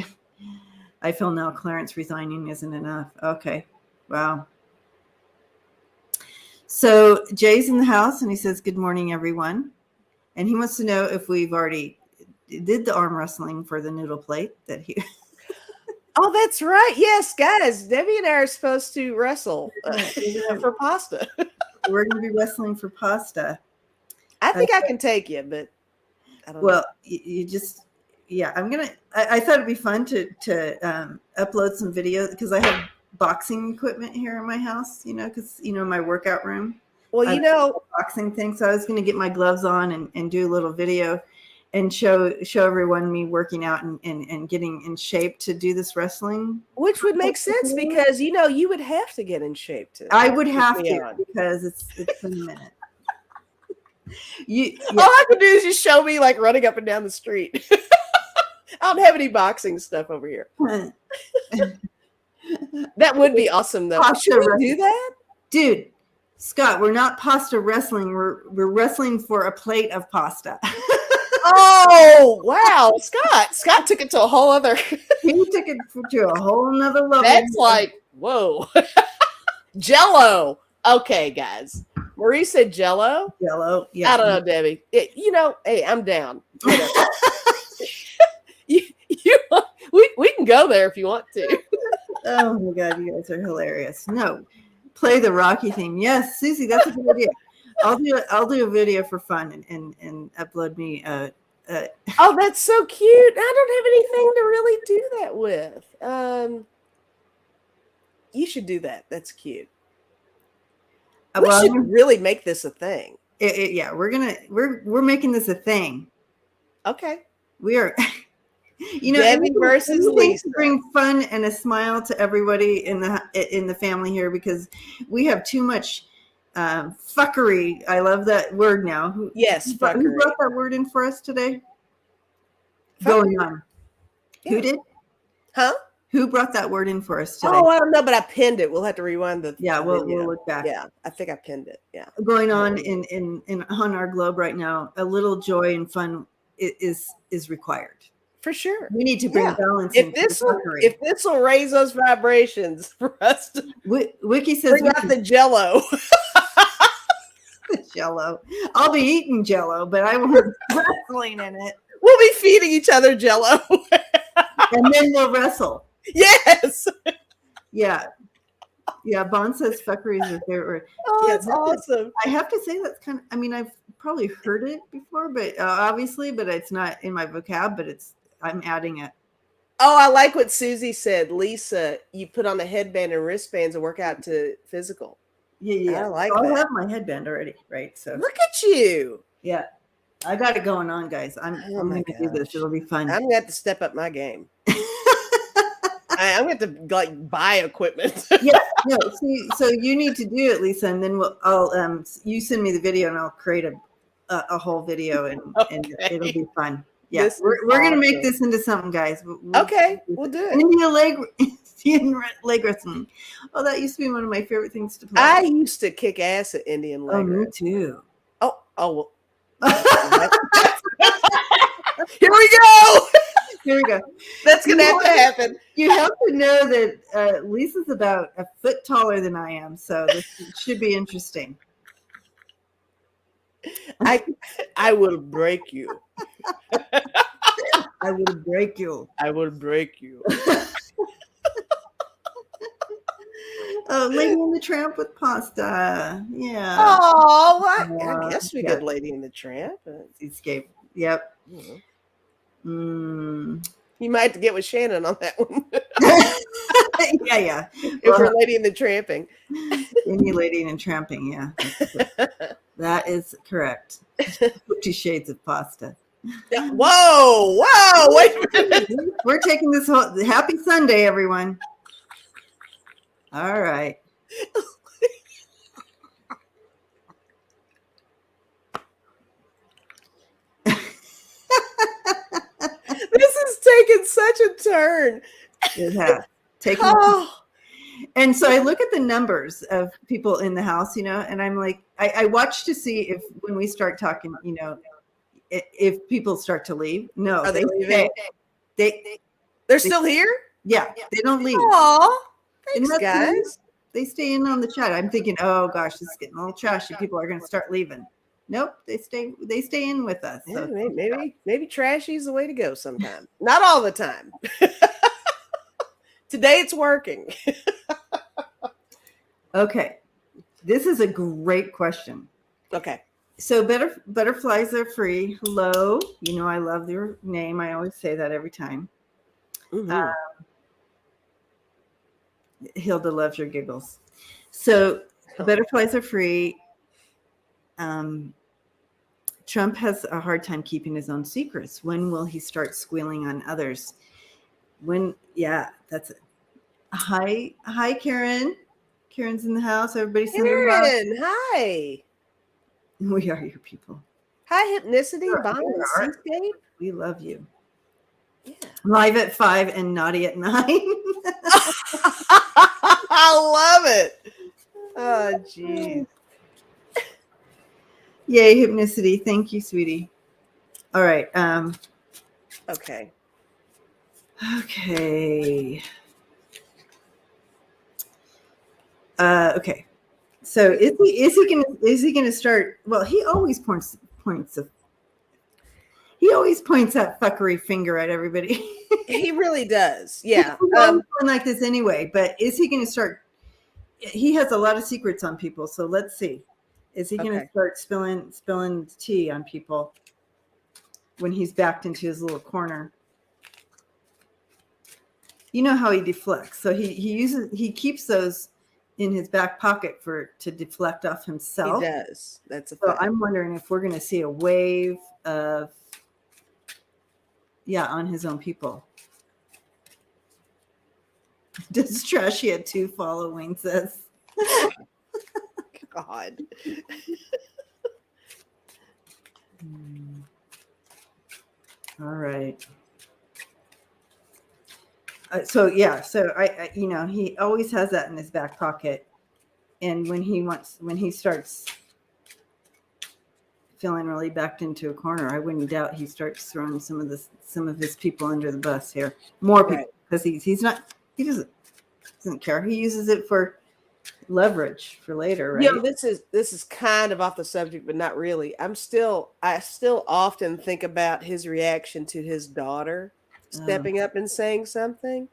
S1: I feel now Clarence resigning isn't enough. Okay. Wow. So Jay's in the house and he says, "Good morning, everyone." And he wants to know if we've already did the arm wrestling for the noodle plate that he.
S2: Oh, that's right. Yes, guys. Debbie and I are supposed to wrestle for pasta.
S1: We're going to be wrestling for pasta.
S2: I think I can take you, but I don't know.
S1: Well, you just, yeah, I thought it'd be fun to upload some videos because I have boxing equipment here in my house, because, my workout room.
S2: Well,
S1: boxing thing. So I was going to get my gloves on and do a little video and show everyone me working out and getting in shape to do this wrestling.
S2: Which would make sense because, you would have to get in shape to.
S1: I would have to because it's in a minute.
S2: All I can do is just show me like running up and down the street. I don't have any boxing stuff over here. That would be awesome though. Should we do that?
S1: Dude, Scott, we're not pasta wrestling. We're wrestling for a plate of pasta.
S2: Oh, wow. Scott took it to a whole other.
S1: He took it to a whole nother level.
S2: That's like, whoa. Jello. Okay, guys. Marie said Jello.
S1: Jello. Yeah.
S2: I don't know, Debbie. Hey, I'm down. We can go there if you want to.
S1: Oh my God, you guys are hilarious. No, play the Rocky theme. Yes, Susie, that's a good idea. I'll do a video for fun and upload me.
S2: Oh, that's so cute. I don't have anything to really do that with. You should do that. That's cute. We should really make this a thing.
S1: Yeah, we're making this a thing.
S2: Okay.
S1: We are.
S2: Debbie versus Lisa.
S1: To bring fun and a smile to everybody in the family here because we have too much fuckery. I love that word now.
S2: Yes, fuckery.
S1: Who brought that word in for us today? Going on. Yeah. Who did?
S2: Huh?
S1: Who brought that word in for us today?
S2: Oh, I don't know, but I pinned it. We'll have to rewind the.
S1: Yeah, we'll look back.
S2: Yeah, I think I pinned it. Yeah.
S1: Going on in on our globe right now, a little joy and fun is required.
S2: For sure.
S1: We need to bring balance.
S2: If this will raise those vibrations for us to
S1: Wiki says
S2: bring out the Jello.
S1: The Jello. I'll be eating Jello, but I won't be wrestling in it.
S2: We'll be feeding each other Jello.
S1: And then we'll wrestle.
S2: Yes.
S1: Yeah. Yeah. Bon says fuckery is her favorite.
S2: Oh, that's awesome.
S1: I have to say that's kind of, I've probably heard it before, but obviously, but it's not in my vocab, but I'm adding it.
S2: Oh, I like what Susie said. Lisa, you put on a headband and wristbands and work out to physical.
S1: Yeah.
S2: I like that.
S1: I have my headband already, right? So
S2: look at you.
S1: Yeah. I got it going on, guys. I'm going to do this. It'll be fun.
S2: I'm going to have to step up my game. I'm going to like buy equipment.
S1: Yeah, no. See, so you need to do it, Lisa, and then I'll you send me the video, and I'll create a whole video, and it'll be fun. Yeah, we're gonna make this into something, guys. We'll
S2: do it.
S1: Indian leg wrestling. Oh, that used to be one of my favorite things to play.
S2: I used to kick ass at Indian leg wrestling.
S1: Me too.
S2: Oh. Here we go.
S1: Here we go.
S2: That's gonna have to happen.
S1: You have to know that Lisa's about a foot taller than I am, so this should be interesting.
S2: I will break you.
S1: I will break you.
S2: I will break you.
S1: Lady and the Tramp with pasta. Yeah.
S2: Oh, I guess we got Lady and the Tramp.
S1: Escape. Yep.
S2: You might have to get with Shannon on that one.
S1: yeah.
S2: If we're Lady and the Tramping.
S1: Any Lady and Tramping, yeah. That is correct. 50 Shades of Pasta.
S2: Whoa, wait a minute.
S1: We're taking this whole happy Sunday, everyone. All right.
S2: This is taking such a turn.
S1: It has taken. And so I look at the numbers of people in the house, and I'm like, I watch to see if when we start talking, if people start to leave. No,
S2: are they leaving?
S1: They're
S2: still here?
S1: Yeah, they don't leave.
S2: Aw, thanks, guys.
S1: They stay in on the chat. I'm thinking, oh gosh, this is getting a little trashy. People are going to start leaving. Nope, they stay in with us.
S2: Yeah, so. Maybe trashy is the way to go sometime. Not all the time. Today it's working.
S1: Okay. This is a great question.
S2: Okay.
S1: So butterflies are free. Hello. I love your name. I always say that every time. Mm-hmm. Hilda loves your giggles. So butterflies are free. Trump has a hard time keeping his own secrets. When will he start squealing on others? That's it. Hi, Karen. Karen's in the house. Everybody send
S2: Karen, hi.
S1: We are your people.
S2: Hi, Hypnicity, Bond, Seascape.
S1: We love you.
S2: Yeah.
S1: Live at 5 and naughty at 9.
S2: I love it. Oh, geez.
S1: Yay, Hypnicity. Thank you, sweetie. All right.
S2: Okay.
S1: Okay. So is he gonna start? Well, he always points that fuckery finger at everybody.
S2: He really does. Yeah.
S1: Like this anyway. But is he gonna start? He has a lot of secrets on people. So let's see. Is he gonna start spilling tea on people when he's backed into his little corner? You know how he deflects. So he keeps those in his back pocket to deflect off himself.
S2: He does. That's a
S1: so
S2: fact.
S1: I'm wondering if we're going to see a wave of on his own people. Does Trashy had 2 following says.
S2: God.
S1: All right. So I he always has that in his back pocket, and when he starts feeling really backed into a corner, I wouldn't doubt he starts throwing some of his people under the bus here. More people, because he doesn't care. He uses it for leverage for later, right?
S2: This is kind of off the subject, but not really. I still often think about his reaction to his daughter stepping up and saying something,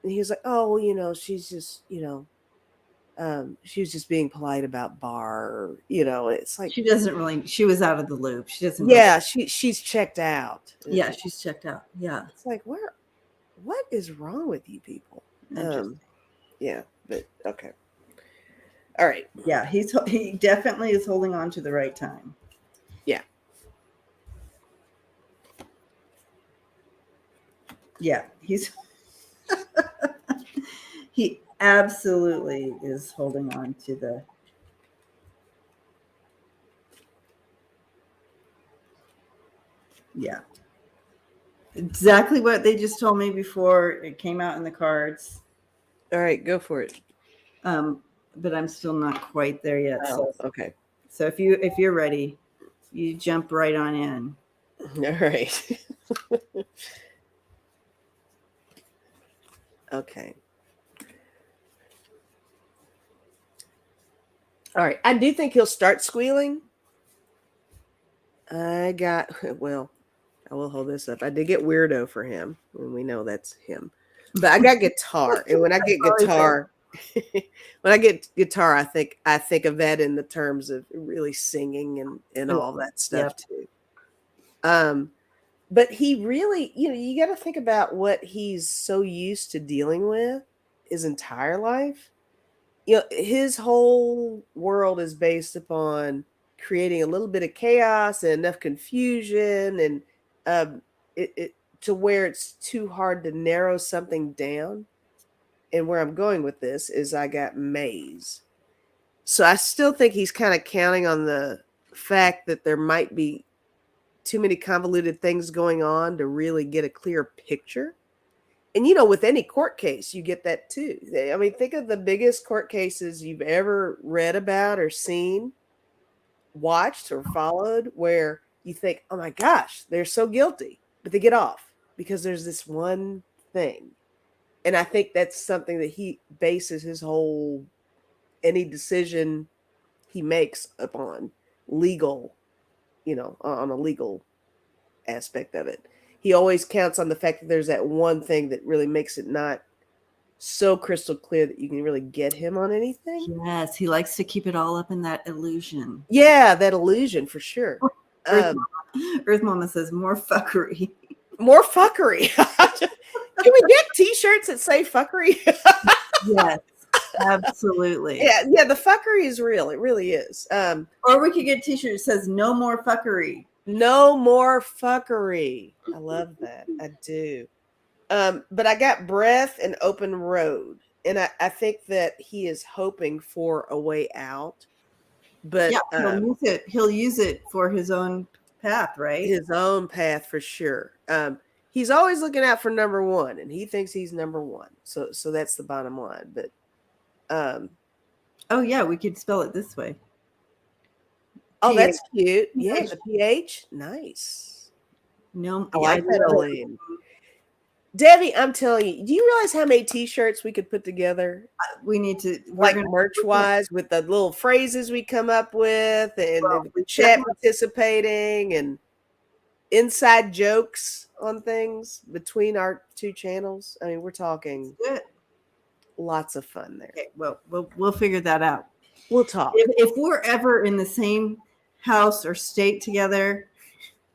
S2: and he was like, "Oh, she's just, she was just being polite about Bar." It's like
S1: she was out of the loop. She doesn't.
S2: Yeah, she's checked out.
S1: Yeah, she's checked out. Yeah,
S2: it's like what is wrong with you people? Yeah, but okay. All right.
S1: Yeah, he definitely is holding on to the right time.
S2: Yeah.
S1: Yeah, he's He absolutely is holding on to the. Yeah. Exactly what they just told me before it came out in the cards.
S2: All right, go for it.
S1: But I'm still not quite there yet.
S2: Oh, okay.
S1: So if you're ready, you jump right on in.
S2: All right. Okay. All right. I do think he'll start squealing. I will hold this up. I did get weirdo for him, and we know that's him. But I got guitar, and when I get guitar, I think of that in the terms of really singing and all that stuff too. But he really, you got to think about what he's so used to dealing with his entire life. His whole world is based upon creating a little bit of chaos and enough confusion, and it to where it's too hard to narrow something down. And where I'm going with this is I got maze. So I still think he's kind of counting on the fact that there might be too many convoluted things going on to really get a clear picture. And, with any court case, you get that too. I mean, think of the biggest court cases you've ever read about or seen, watched or followed, where you think, oh my gosh, they're so guilty, but they get off because there's this one thing. And I think that's something that he bases his whole, any decision he makes upon legal, on a legal aspect of it. He always counts on the fact that there's that one thing that really makes it not so crystal clear that you can really get him on anything.
S1: Yes, he likes to keep it all up in that illusion.
S2: Yeah, that illusion for sure.
S1: Earth Mama says more fuckery.
S2: More fuckery. Can we get t-shirts that say fuckery?
S1: Yes, absolutely.
S2: Yeah, the fuckery is real. It really is.
S1: Or we could get a t-shirt that says no more fuckery.
S2: No more fuckery. I love that. I do. But I got breath and open road. And I think that he is hoping for a way out. But
S1: yeah, he'll use it for his own path, right?
S2: His own path for sure. He's always looking out for number one, and he thinks he's number one. So that's the bottom line. But
S1: oh yeah, we could spell it this way.
S2: Oh, that's cute. Yeah, the PH. Nice.
S1: No,
S2: I like that, Elaine. Debbie, I'm telling you, do you realize how many t-shirts we could put together?
S1: We need to,
S2: like merch-wise, with the little phrases we come up with, and the chat participating, and inside jokes on things between our two channels. I mean, we're talking lots of fun there.
S1: Okay, well, we'll figure that out.
S2: We'll talk.
S1: If we're ever in the same house or state together,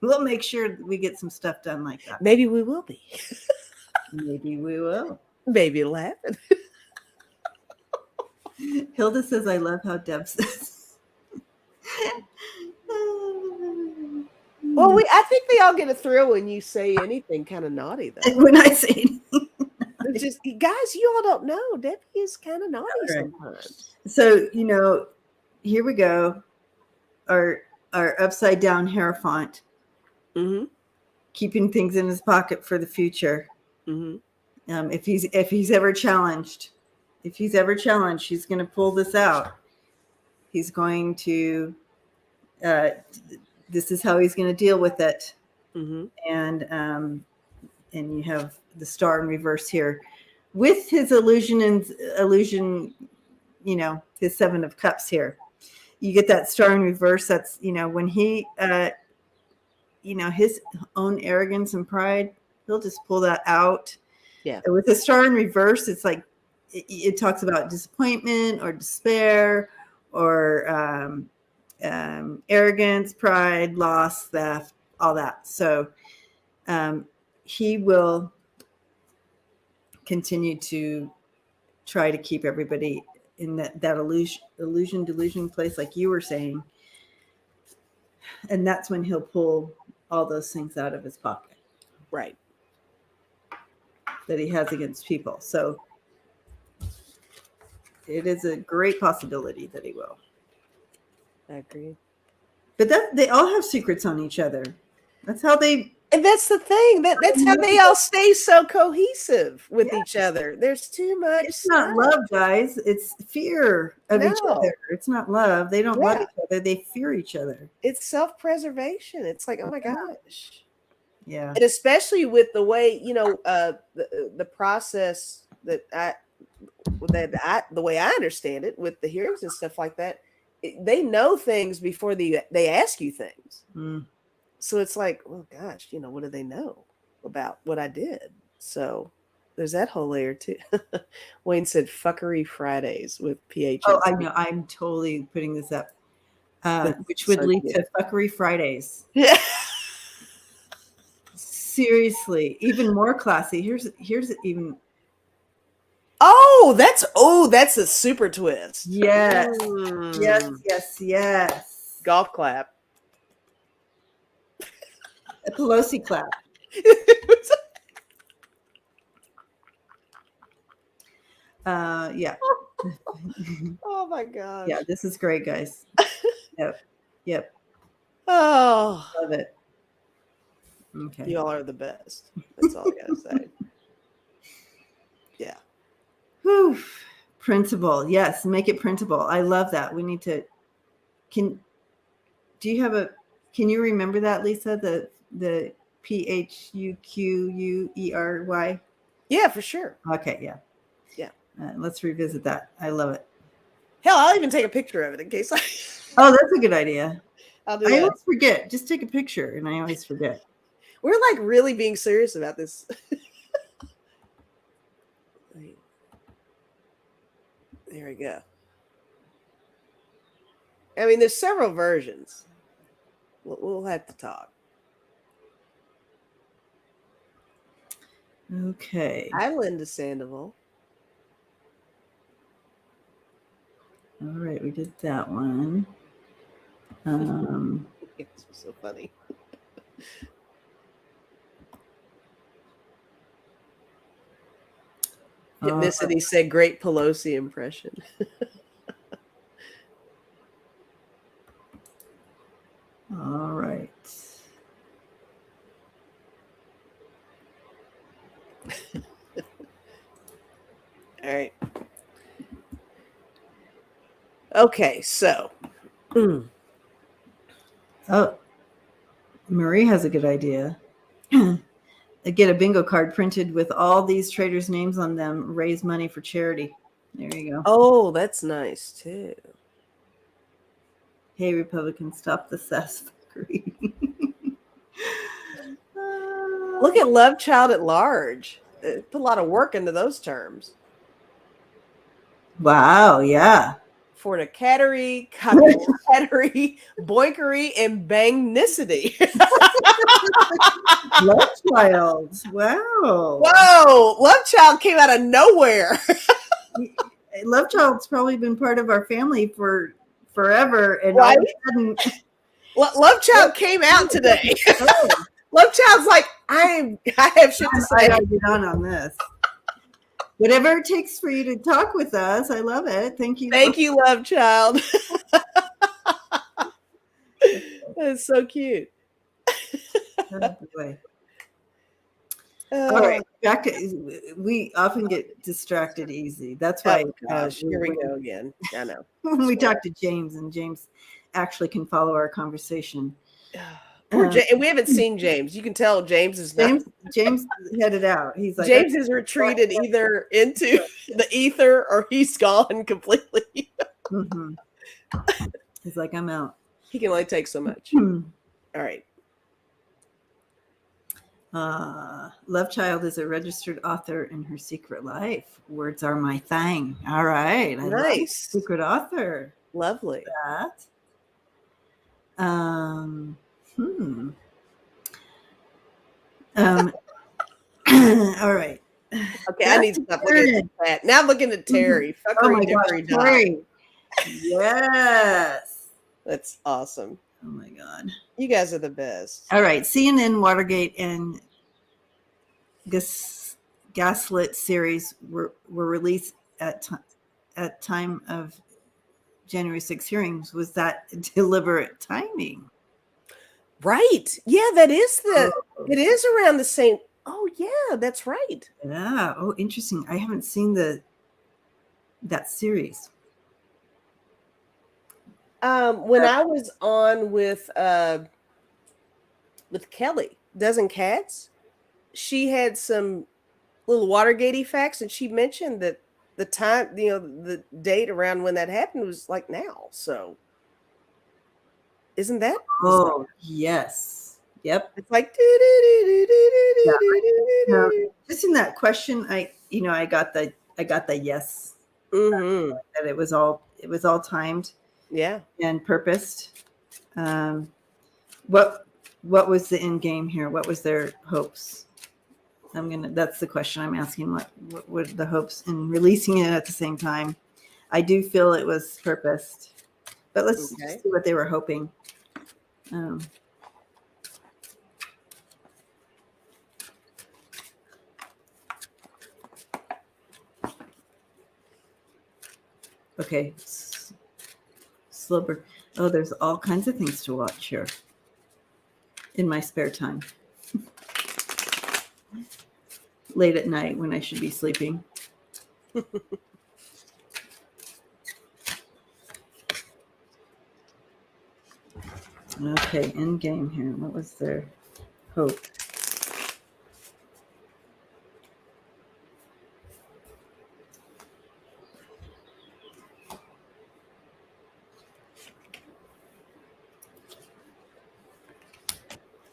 S1: we'll make sure we get some stuff done like that.
S2: Maybe we will be.
S1: Maybe we will.
S2: Maybe it'll happen.
S1: Hilda says, I love how Deb says.
S2: Well, I think they all get a thrill when you say anything kind of naughty, though.
S1: When I say anything.
S2: It's just, guys, you all don't know. Debbie is kind of naughty sometimes.
S1: So, here we go. Our upside down Hierophant.
S2: Mm-hmm.
S1: Keeping things in his pocket for the future.
S2: Mm-hmm.
S1: If he's ever challenged, he's going to pull this out. He's going to, this is how he's going to deal with it.
S2: Mm-hmm.
S1: And you have the star in reverse here with his illusion, his 7 of cups here. You get that star in reverse. That's, when he, his own arrogance and pride, he'll just pull that out.
S2: Yeah.
S1: With the star in reverse, it's like, it talks about disappointment or despair or arrogance, pride, loss, theft, all that. So he will continue to try to keep everybody in that illusion place, like you were saying. And that's when he'll pull all those things out of his pocket.
S2: Right.
S1: That he has against people. So it is a great possibility that he will.
S2: I agree.
S1: But they all have secrets on each other. That's how they.
S2: And that's the thing. That's how they all stay so cohesive with each other. There's too much.
S1: It's not love, guys. It's fear of each other. It's not love. They don't love each other. They fear each other.
S2: It's self-preservation. It's like, oh my gosh.
S1: Yeah.
S2: And especially with the way, the process the way I understand it with the hearings and stuff like that, they know things before they ask you things.
S1: Mm.
S2: So it's like, oh gosh, what do they know about what I did? So there's that whole layer too. Wayne said fuckery Fridays with PH.
S1: Oh, I know. I'm totally putting this up, which would lead to fuckery Fridays.
S2: Yeah.
S1: Seriously, even more classy. Here's even.
S2: Oh, that's a super twist.
S1: Yes. Yes.
S2: Golf clap.
S1: A Pelosi clap. Yeah.
S2: Oh my gosh.
S1: Yeah, this is great, guys. Yep.
S2: Oh,
S1: love it. Okay.
S2: You all are the best. That's all I gotta say. Yeah.
S1: Whew. Printable. Yes, make it printable. I love that. We need to. Can you remember that, Lisa? The PHUQUERY?
S2: Yeah, for sure.
S1: Okay, yeah. Let's revisit that. I love it.
S2: Hell, I'll even take a picture of it in case
S1: Oh, that's a good idea.
S2: I'll do that.
S1: I always forget. Just take a picture, and I always forget.
S2: We're like really being serious about this. There we go. I mean, there's several versions. We'll have to talk.
S1: Okay.
S2: Hi, Linda Sandoval.
S1: All right, we did that one.
S2: This was so funny. Ethnicity said great Pelosi impression.
S1: All right.
S2: All right. Okay, so.
S1: Oh, Marie has a good idea. Get a bingo card printed with all these traders' names on them. Raise money for charity. There you go.
S2: Oh, that's nice too.
S1: Hey, Republicans, stop the sassfuckery.
S2: Look at Love Child at Large. Put a lot of work into those terms.
S1: Wow, yeah.
S2: Fornicatery, cockatery, boinkery, and bangnicity.
S1: Love Child. Wow.
S2: Whoa, Love Child came out of nowhere.
S1: Love Child's probably been part of our family for forever, and
S2: right?
S1: all of a sudden,
S2: Love Child came out today. Love Child's like, I have shit to say.
S1: I gotta get on this. Whatever it takes for you to talk with us, I love it. Thank you.
S2: Thank you, Love Child. That's so cute.
S1: Oh, boy. All right, back to, we often get distracted easy. That's why.
S2: Here we go again. I know.
S1: When we talk to James, and James actually can follow our conversation.
S2: We haven't seen James. You can tell James is not.
S1: James headed out. He's like,
S2: James has retreated either into the ether or he's gone completely.
S1: Mm-hmm. He's like, I'm out.
S2: He can only take so much. All right.
S1: Love Child is a registered author in her secret life. Words are my thing. All right.
S2: Nice.
S1: Secret author.
S2: Lovely.
S1: That. All right.
S2: Okay, I need to stop looking at that. Now I'm looking at Terry.
S1: Oh my God, Terry. Yes.
S2: That's awesome.
S1: Oh my God.
S2: You guys are the best.
S1: All right. CNN, Watergate, and Gaslit series were released at at time of January 6th hearings, was that deliberate timing?
S2: Right. Yeah, it is around the same. Oh yeah, that's right.
S1: Yeah. Oh, interesting. I haven't seen that series.
S2: When I was on with Kelly, Dozen Cats, she had some little Watergate facts, and she mentioned that the time, the date around when that happened was like now. So isn't that bizarre?
S1: Oh, yes. Yep.
S2: It's like
S1: Yeah. No, just in that question, I got the yes,
S2: mm-hmm.
S1: that it was all timed
S2: Yeah.
S1: and purposed. What was the end game here? What was their hopes? That's the question I'm asking. What were the hopes in releasing it at the same time? I do feel it was purposed, but let's see what they were hoping. Okay. Slumber. Oh, there's all kinds of things to watch here in my spare time. Late at night when I should be sleeping. Okay, end game here. What was their hope?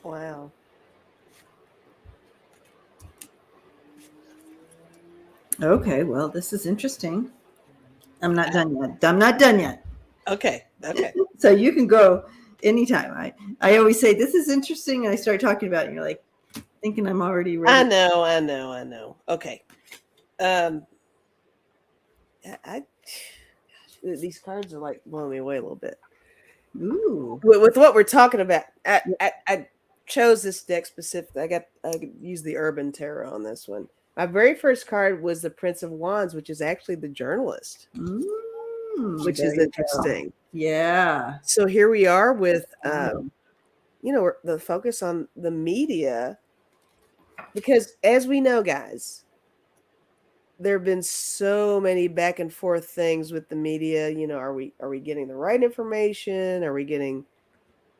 S2: Wow.
S1: Okay, well, this is interesting. I'm not done yet. I'm not done yet.
S2: Okay.
S1: So you can go anytime. I always say this is interesting, and I start talking about it, and you're like thinking I'm already ready.
S2: I know. Okay. These cards are like blowing me away a little bit.
S1: Ooh.
S2: With what we're talking about, I chose this deck specifically. I used the Urban Tarot on this one. My very first card was the Prince of Wands, which is actually the journalist, which is interesting.
S1: Yeah.
S2: So here we are with, the focus on the media, because as we know, guys, there have been so many back and forth things with the media. Are we getting the right information? Are we getting,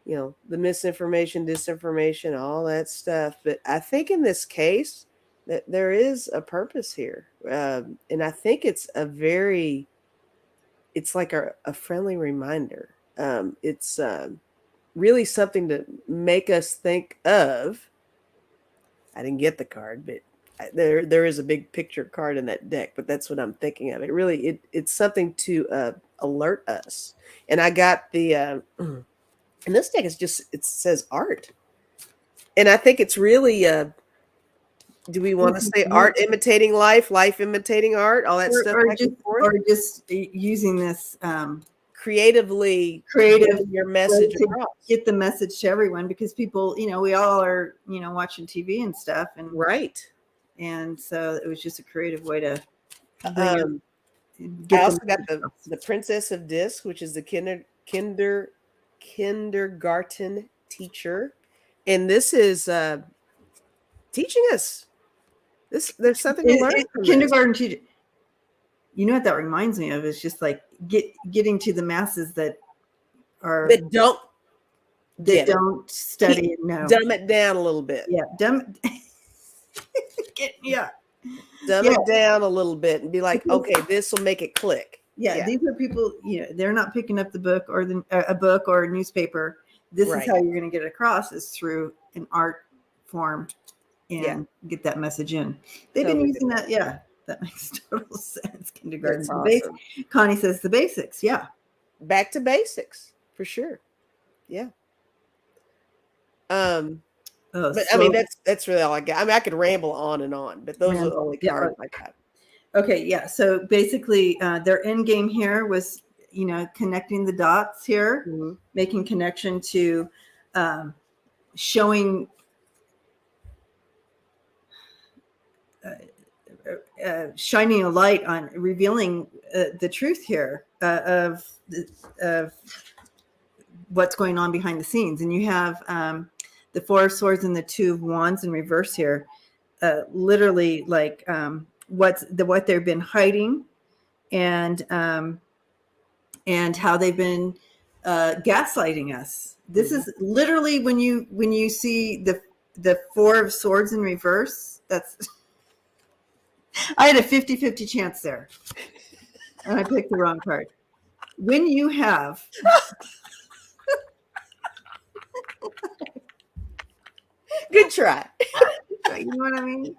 S2: the misinformation, disinformation, all that stuff? But I think in this case that there is a purpose here. And I think it's like a friendly reminder. It's really something to make us think of. I didn't get the card, but there is a big picture card in that deck, but that's what I'm thinking of. It really, it's something to alert us. And I got the, and this deck is it says art. And I think it's really, do we want to say art imitating life, life imitating art, all that stuff?
S1: Or just using this
S2: creative your message across.
S1: Get the message to everyone, because people, we all are, watching TV and stuff, and
S2: right.
S1: And so it was just a creative way to.
S2: I also got the Princess of Disc, which is the kindergarten teacher, and this is teaching us. There's something to learn from
S1: kindergarten teacher. You know what that reminds me of? It's just like getting to the masses that
S2: don't
S1: study and know.
S2: Dumb it down a little bit.
S1: Yeah, dumb
S2: it down a little bit and be like, okay, this will make it click.
S1: Yeah, these are people, they're not picking up the book or a book or a newspaper. This is how you're going to get it across, is through an art form and get that message in. They've been using that. Yeah, that makes total sense. Kindergarten.
S2: Awesome.
S1: Connie says the basics. Yeah.
S2: Back to basics for sure. Yeah. But I mean, that's really all I got. I mean, I could ramble on and on, but those are the only cards I got.
S1: Okay, yeah. So basically, their end game here was, connecting the dots here, making connection to showing shining a light on revealing the truth here of what's going on behind the scenes. And you have the Four of Swords and the Two of Wands in reverse here, literally like what they've been hiding, and how they've been gaslighting us. This is literally when you see the Four of Swords in reverse. That's I had a 50-50 chance there, and I picked the wrong card. When you have
S2: Good try.
S1: you know what I mean?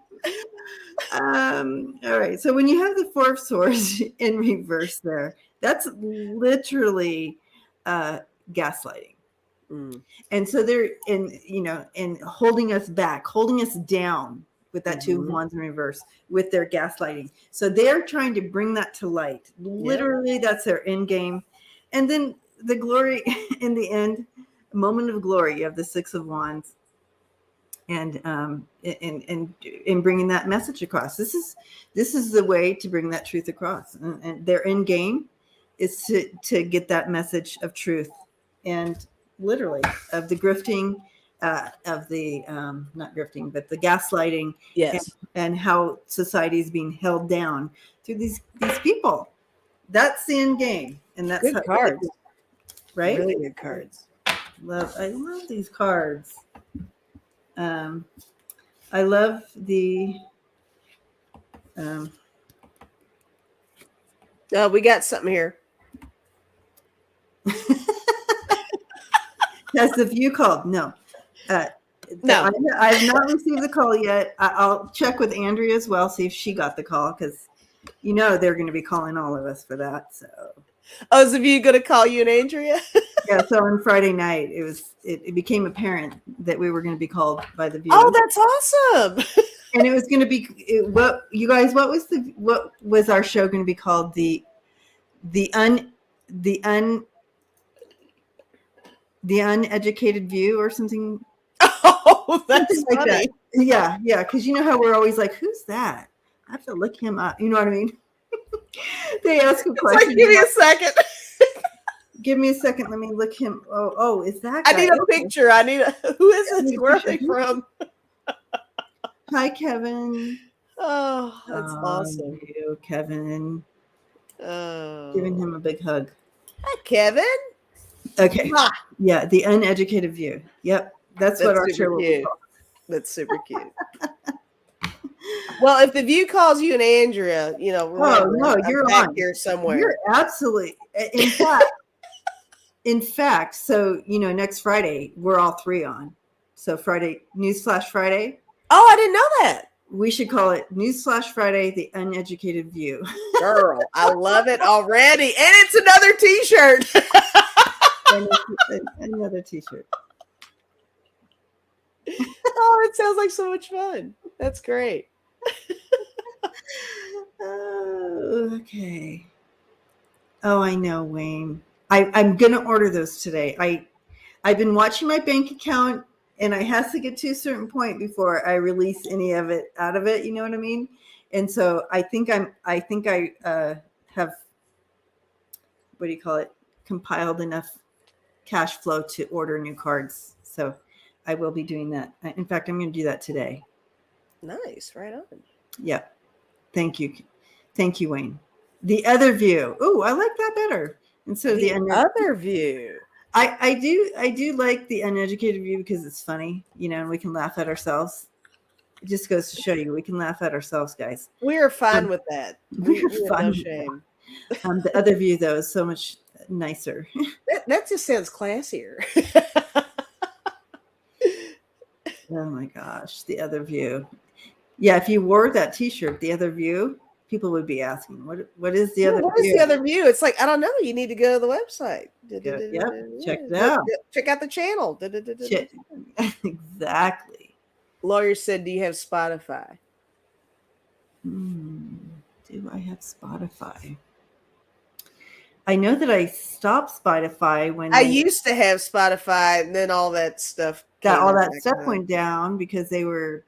S1: All right. So when you have the Four of Swords in reverse there, that's literally gaslighting. And so they're in holding us back, holding us down with that Two of Wands in reverse with their gaslighting. So they're trying to bring that to light. Literally, that's their end game. And then the glory in the end, a moment of glory. You have the Six of Wands. And in bringing that message across, this is the way to bring that truth across. And their end game is to get that message of truth, and literally of the grifting, of the not grifting, but the gaslighting, and how society is being held down through these people. That's the end game, and that's
S2: good cards,
S1: right?
S2: Really good cards.
S1: I love these cards. I love the.
S2: Oh, we got something here.
S1: Has the view called? No.
S2: No.
S1: I have not received the call yet. I'll check with Andrea as well, see if she got the call, because they're going to be calling all of us for that. So.
S2: Oh, is the view going to call you and Andrea?
S1: Yeah. So on Friday night, it became apparent that we were going to be called by the view.
S2: Oh, that's awesome.
S1: And it was going to be what was our show going to be called? The uneducated view or something.
S2: Oh, that's
S1: something
S2: funny.
S1: like that. Yeah, because you know how we're always like, who's that? I have to look him up. You know what I mean? They ask a question.
S2: Like, give me a second.
S1: Give me a second. Let me look him. Oh, is that guy?
S2: I need a picture. Who is this? Where are they from?
S1: Hi, Kevin.
S2: Oh, that's awesome.
S1: You, Kevin.
S2: Oh.
S1: Giving him a big hug.
S2: Hi, Kevin.
S1: Okay. Yeah, the uneducated view. Yep. That's what our show will be called.
S2: That's super cute. Well, if the view calls you and Andrea, remember,
S1: you're
S2: back
S1: on
S2: here somewhere.
S1: You're absolutely. In fact, so next Friday we're all three on. So Friday, Newsflash Friday.
S2: Oh, I didn't know that.
S1: We should call it Newsflash Friday, the uneducated view.
S2: Girl, I love it already, and it's another T-shirt.
S1: Another T-shirt.
S2: Oh, it sounds like so much fun. That's great.
S1: Okay. Oh, I know, Wayne. I'm gonna order those today. I've been watching my bank account, and I has to get to a certain point before I release any of it out of it. You know what I mean? And so I think I have, what do you call it? Compiled enough cash flow to order new cards. So I will be doing that. In fact, I'm going to do that today.
S2: Nice. Right on.
S1: Yeah. Thank you. Thank you, Wayne. The other view. Oh, I like that better. Instead of the
S2: other view.
S1: I do like the uneducated view because it's funny, and we can laugh at ourselves. It just goes to show you we can laugh at ourselves, guys.
S2: We are fine with that.
S1: We are fine.
S2: No shame.
S1: The other view, though, is so much nicer.
S2: That just sounds classier.
S1: Oh my gosh, the other view. Yeah, if you wore that T-shirt, the other view, people would be asking, what is the other view?
S2: What is the other view? It's like, I don't know. You need to go to the website.
S1: Yep, check it out.
S2: Check out the channel.
S1: Exactly.
S2: Lawyer said, do you have Spotify?
S1: Do I have Spotify? I know that I stopped Spotify when
S2: I used to have Spotify, and then all that stuff
S1: went down because they were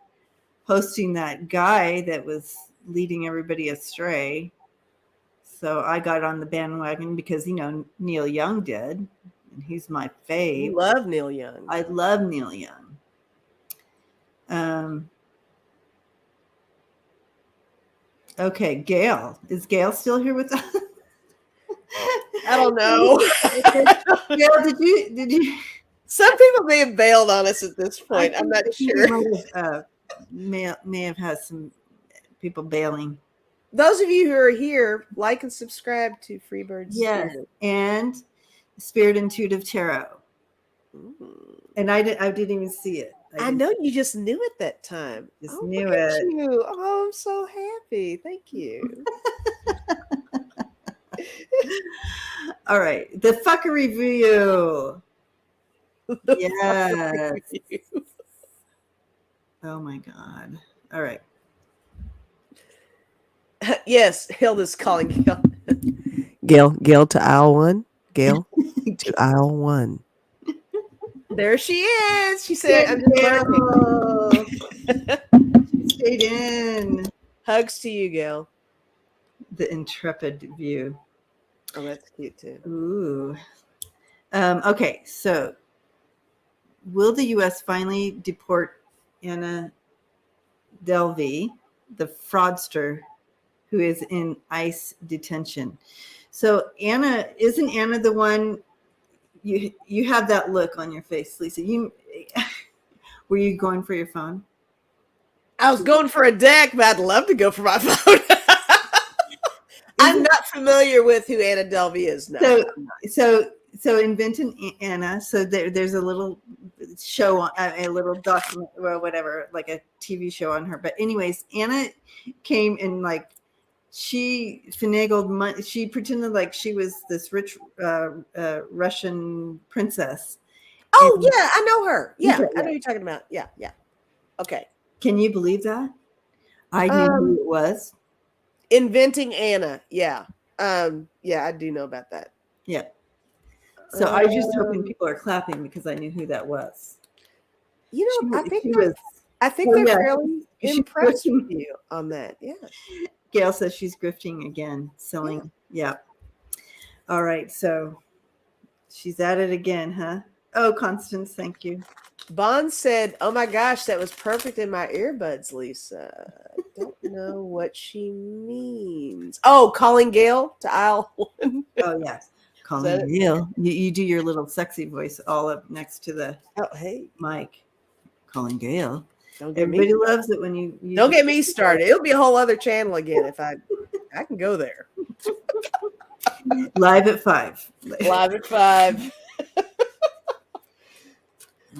S1: posting that guy that was leading everybody astray. So I got on the bandwagon because, Neil Young did. And he's my fave.
S2: You love Neil Young.
S1: I love Neil Young. Okay, Gail. Is Gail still here with us?
S2: I don't know.
S1: Gail, did you?
S2: Some people may have bailed on us at this point. I'm not sure.
S1: May have had some people bailing.
S2: Those of you who are here, like and subscribe to Freebirds.
S1: Yes, and Spirit Intuitive Tarot. And I didn't even see it.
S2: I know you just knew it that time.
S1: Just knew it.
S2: You. Oh, I'm so happy. Thank you.
S1: All right. The fuckery view. Yes. Oh my God. All right.
S2: Yes, Hilda's calling Gail. Gail to aisle 1. Gail to aisle 1. There she is. She said, "I'm just learning."
S1: She stayed in.
S2: Hugs to you, Gail.
S1: The intrepid view.
S2: Oh, that's cute too.
S1: Ooh. Okay, so will the U.S. finally deport Anna Delvey, the fraudster who is in ICE detention? So isn't Anna the one? You have that look on your face, Lisa. Were you going for your phone?
S2: I was going for a deck, but I'd love to go for my phone. I'm not familiar with who Anna Delvey is now.
S1: So inventing Anna. So there's a little show on a little document or whatever, like a TV show on her. But anyways, Anna came and she finagled money. She pretended like she was this rich Russian princess.
S2: Oh, yeah, I know her. Yeah, I know who you're talking about. Yeah. Okay.
S1: Can you believe that? I knew who it was.
S2: Inventing Anna. Yeah. Yeah, I do know about that.
S1: Yeah. So I was just hoping people are clapping because I knew who that was.
S2: I think they're fairly impressed with you on that. Yeah.
S1: Gail says she's grifting again, selling. Yeah. All right. So she's at it again, huh? Oh, Constance, thank you.
S2: Bond said, "Oh my gosh, that was perfect in my earbuds, Lisa." I don't know what she means. Oh, calling Gail to aisle 1.
S1: Oh, yes. Calling Gail. You do your little sexy voice all up next to the mic. Calling Gail. Everybody loves it when you
S2: don't get me started. It'll be a whole other channel again if I can go there.
S1: Live at 5.
S2: Live at 5.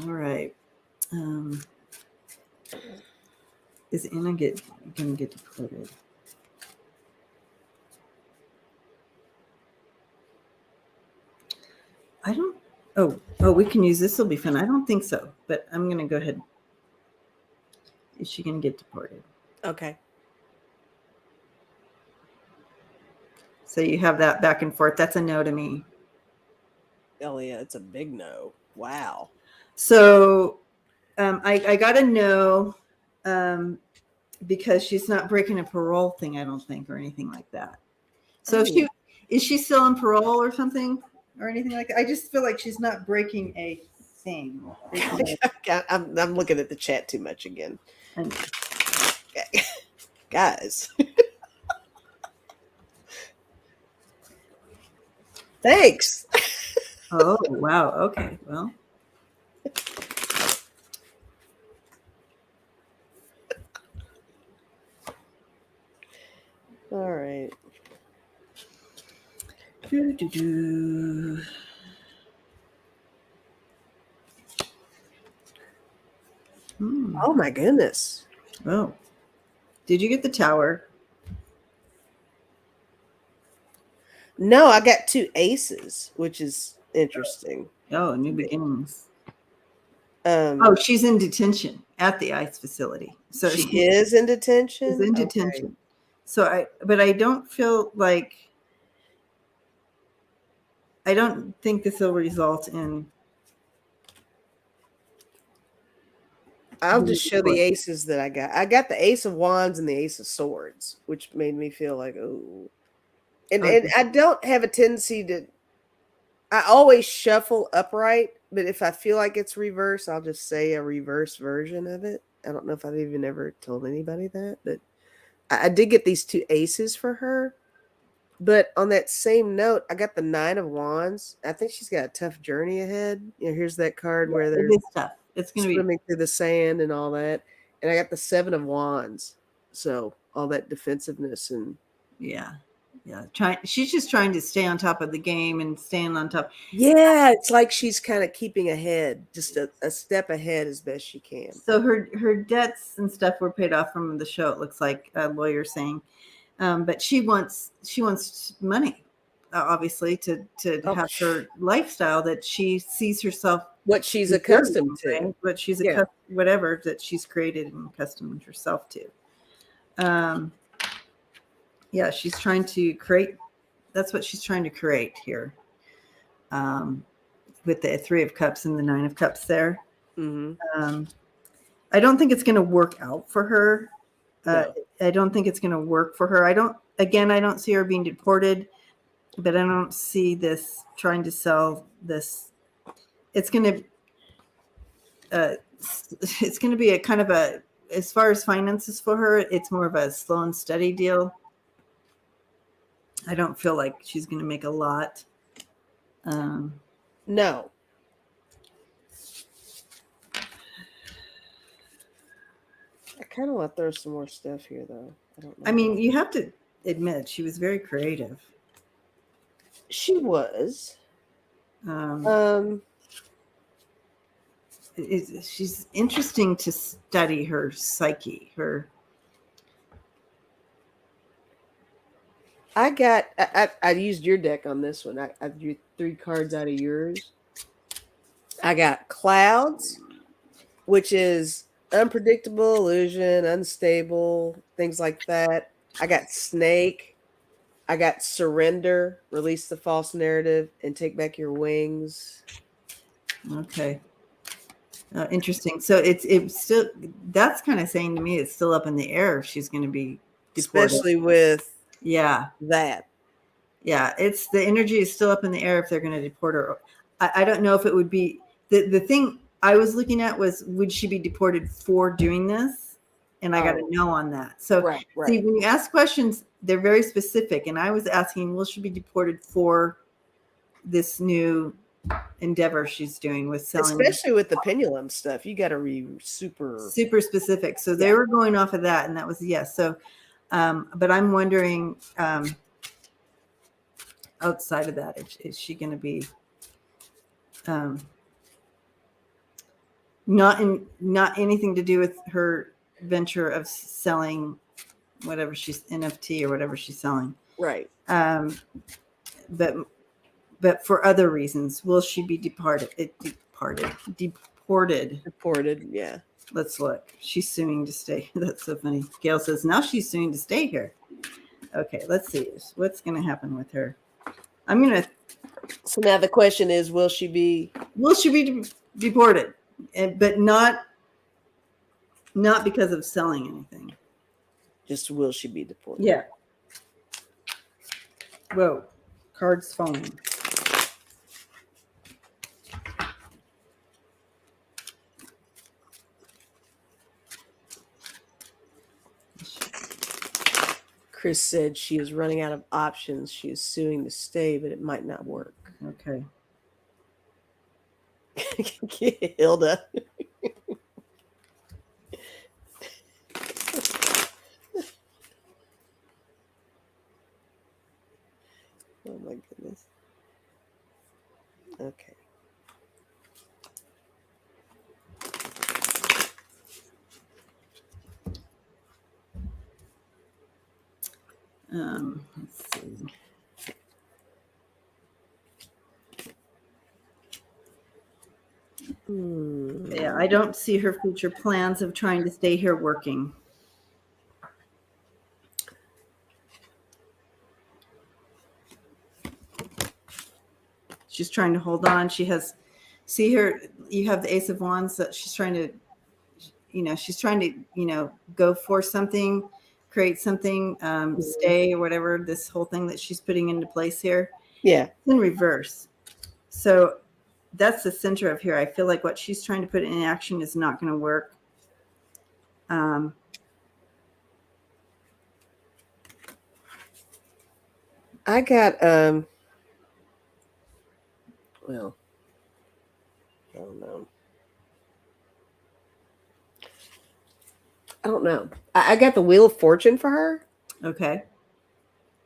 S1: All right. Is Anna gonna get deported? I don't. Oh, we can use this. Will be fun. I don't think so, but I'm gonna go ahead. Is she gonna get deported?
S2: Okay.
S1: So you have that back and forth. That's a no to me.
S2: Oh yeah, it's a big no. Wow.
S1: So I got a no because she's not breaking a parole thing, I don't think, or anything like that. So is she still on parole or something or anything like that? I just feel like she's not breaking a thing.
S2: I'm looking at the chat too much again. Guys. Thanks.
S1: Oh, wow. Okay. Well.
S2: All right. Oh my goodness.
S1: Oh. Did you get the tower?
S2: No, I got 2 aces, which is interesting.
S1: Oh, new beginnings. Oh, she's in detention at the ICE facility. So
S2: she is in detention?
S1: She's in detention. Okay. So I don't feel like, I don't think this will result in
S2: I'll just show the aces that I got. I got the Ace of Wands and the Ace of Swords, which made me feel like, oh. And I don't have a tendency to. I always shuffle upright, but if I feel like it's reverse, I'll just say a reverse version of it. I don't know if I've even ever told anybody that, but I did get these 2 aces for her. But on that same note, I got the 9 of Wands. I think she's got a tough journey ahead. Here's that card where they're
S1: tough. It's going to
S2: swimming through the sand and all that. And I got the 7 of Wands. So all that defensiveness and
S1: yeah. She's just trying to stay on top of the game and staying on top.
S2: Yeah, it's like she's kind of keeping ahead, just a step ahead as best she can.
S1: So her debts and stuff were paid off from the show. It looks like a lawyer saying, but she wants money, obviously, to have her lifestyle that she sees herself.
S2: What she's accustomed to,
S1: right? What she's whatever that she's created and accustomed herself to. Yeah, she's trying to create. That's what she's trying to create here. With the 3 of Cups and the 9 of Cups there.
S2: Mm-hmm.
S1: I don't think it's going to work out for her. No. I don't think it's going to work for her. I don't see her being deported, but I don't see this trying to sell this. It's going to be a kind of a, as far as finances for her, it's more of a slow and steady deal. I don't feel like she's going to make a lot.
S2: No. I kind of want to throw some more stuff here, though. I don't know.
S1: I mean, you have to admit she was very creative.
S2: She was.
S1: She's interesting to study her psyche.
S2: I used your deck on this one. I drew 3 cards out of yours. I got Clouds, which is unpredictable, illusion, unstable, things like that. I got Snake. I got Surrender, release the false narrative, and take back your wings.
S1: Okay. Interesting. So it's still, that's kind of saying to me it's still up in the air if she's going to be deported.
S2: Especially with
S1: that. Yeah, it's the energy is still up in the air if they're going to deport her. I don't know if it would be the thing I was looking at was, would she be deported for doing this? And I got a no on that. So
S2: right.
S1: See, when you ask questions, they're very specific. And I was asking, will she be deported for this new endeavor she's doing with selling?
S2: Especially with the pendulum stuff, you got to be super
S1: specific. So they were going off of that, and that was yes. So, but I'm wondering, outside of that, is she going to be not anything to do with her venture of selling whatever she's NFT or whatever she's selling,
S2: right?
S1: But for other reasons, will she be deported?
S2: Yeah.
S1: Let's look. She's suing to stay. That's so funny. Gail says now she's suing to stay here. Okay, let's see what's going to happen with her.
S2: So now the question is, will she be
S1: deported? But not because of selling anything.
S2: Just will she be deported?
S1: Yeah. Whoa, cards falling.
S2: Chris said she is running out of options. She is suing to stay, but it might not work.
S1: Okay.
S2: Hilda. Oh my goodness. Okay.
S1: Let's see. Yeah, I don't see her future plans of trying to stay here working. She's trying to hold on. She has, see her, you have the Ace of Wands that she's trying to, she's trying to, go for something, create something, stay or whatever, this whole thing that she's putting into place here.
S2: Yeah.
S1: It's in reverse. So that's the center of here. I feel like what she's trying to put in action is not going to work.
S2: I got, well, I don't know. I got the Wheel of Fortune for her.
S1: Okay.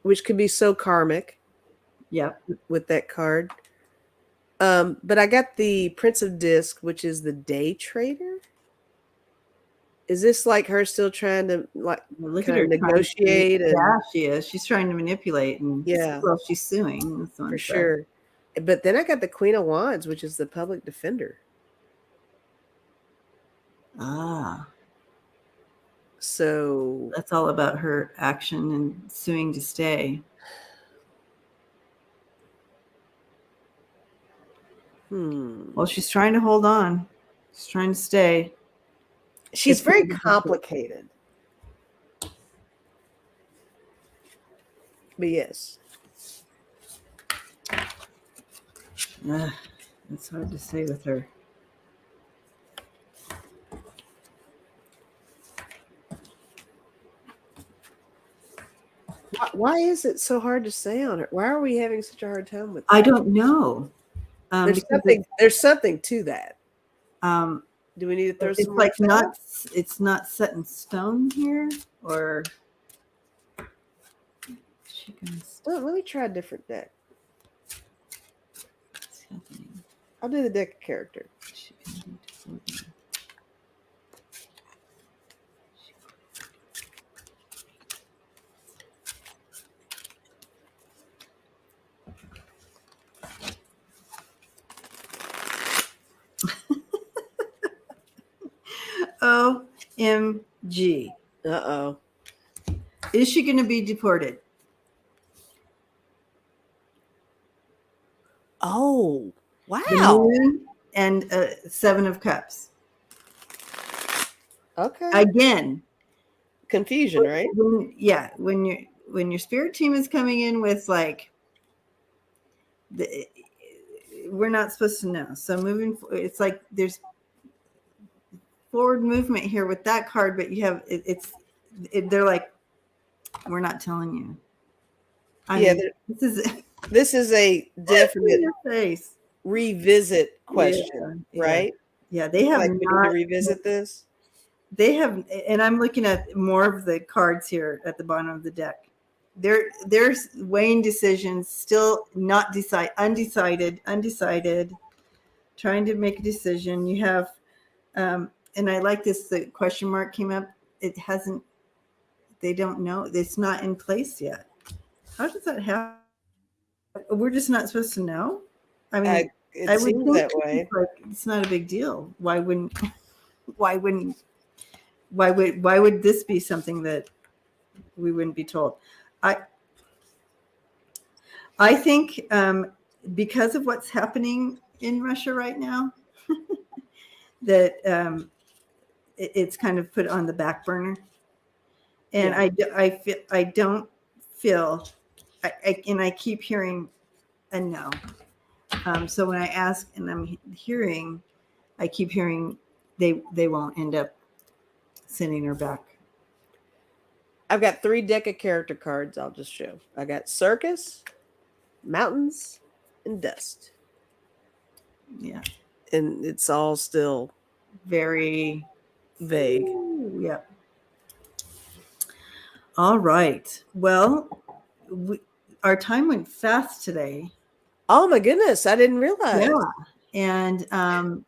S2: Which could be so karmic.
S1: Yep.
S2: With that card. But I got the Prince of Disc, which is the day trader. Is this like her still trying to
S1: look at her
S2: negotiate?
S1: Yeah, she is. She's trying to manipulate, and well, she's suing.
S2: For sure. But then I got the Queen of Wands, which is the public defender.
S1: Ah.
S2: So
S1: that's all about her action and suing to stay. Well, she's trying to hold on. She's trying to stay.
S2: She's very complicated. But yes.
S1: It's hard to say with her.
S2: Why is it so hard to say on her? Why are we having such a hard time with that?
S1: I don't know.
S2: There's something to that. Do we need to throw
S1: it's
S2: some
S1: like it's not set in stone here, or
S2: well, let me try a different deck. I'll do the deck of character.
S1: OMG.
S2: Uh-oh.
S1: Is she going to be deported?
S2: Oh, wow.
S1: The Moon and 7 of Cups.
S2: Okay.
S1: Again.
S2: Confusion, right?
S1: When your spirit team is coming in with like, we're not supposed to know. So it's like there's forward movement here with that card, but you have they're like, we're not telling you.
S2: This is a definite revisit question, right?
S1: Yeah, they have
S2: we need to revisit this.
S1: They have, and I'm looking at more of the cards here at the bottom of the deck. There's weighing decisions, still not undecided, trying to make a decision. You have, and I like this, the question mark came up. They don't know. It's not in place yet. How does that happen? We're just not supposed to know. I mean,
S2: it seems that way.
S1: It's not a big deal. Why would this be something that we wouldn't be told? I think because of what's happening in Russia right now, that it's kind of put on the back burner, and I don't feel, and I keep hearing a no. So when I ask and I keep hearing they won't end up sending her back.
S2: I've got 3 deck of character cards. I'll just show. I got circus, mountains, and dust.
S1: Yeah.
S2: And it's all still
S1: very
S2: vague.
S1: Yeah. All right. Well, our time went fast today.
S2: Oh my goodness, I didn't realize.
S1: Yeah. And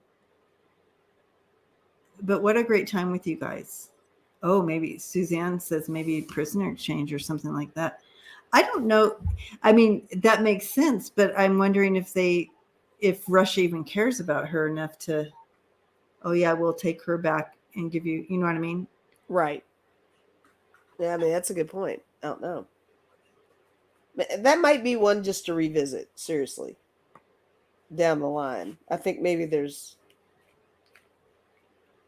S1: but what a great time with you guys. Oh, maybe Suzanne says maybe prisoner exchange or something like that. I don't know. I mean, that makes sense, but I'm wondering if Russia even cares about her enough to, oh yeah, we'll take her back and give you, you know what I mean?
S2: Right. Yeah, I mean, that's a good point. I don't know. That might be one just to revisit, seriously, down the line. I think maybe there's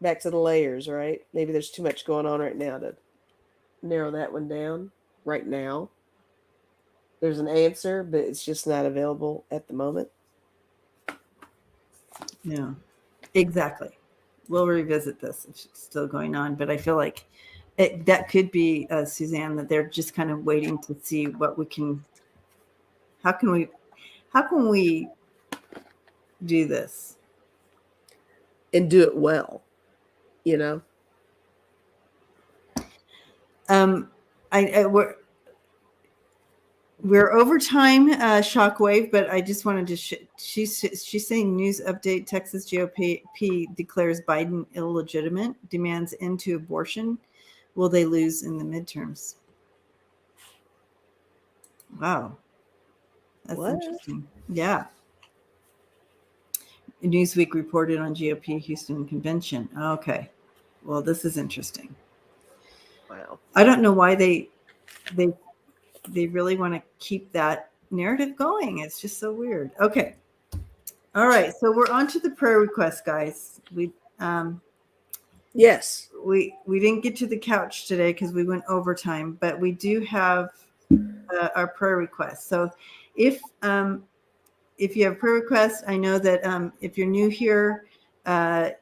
S2: back to the layers, right? Maybe there's too much going on right now to narrow that one down right now. There's an answer, but it's just not available at the moment.
S1: Yeah, exactly. We'll revisit this if it's still going on, but I feel like that could be, Suzanne, that they're just kind of waiting to see what we can, how can we do this
S2: and do it well, you know?
S1: We're over time, Shockwave, but I just wanted to. She's saying news update: Texas GOP declares Biden illegitimate, demands end to abortion. Will they lose in the midterms? Wow, that's interesting. Yeah. Newsweek reported on GOP Houston convention. Okay, well, this is interesting.
S2: Wow.
S1: I don't know why they really want to keep that narrative going. It's just so weird. Okay. All right. So we're on to the prayer request, guys.
S2: Yes.
S1: We didn't get to the couch today because we went overtime, but we do have our prayer requests. So if you have prayer requests, I know that if you're new here and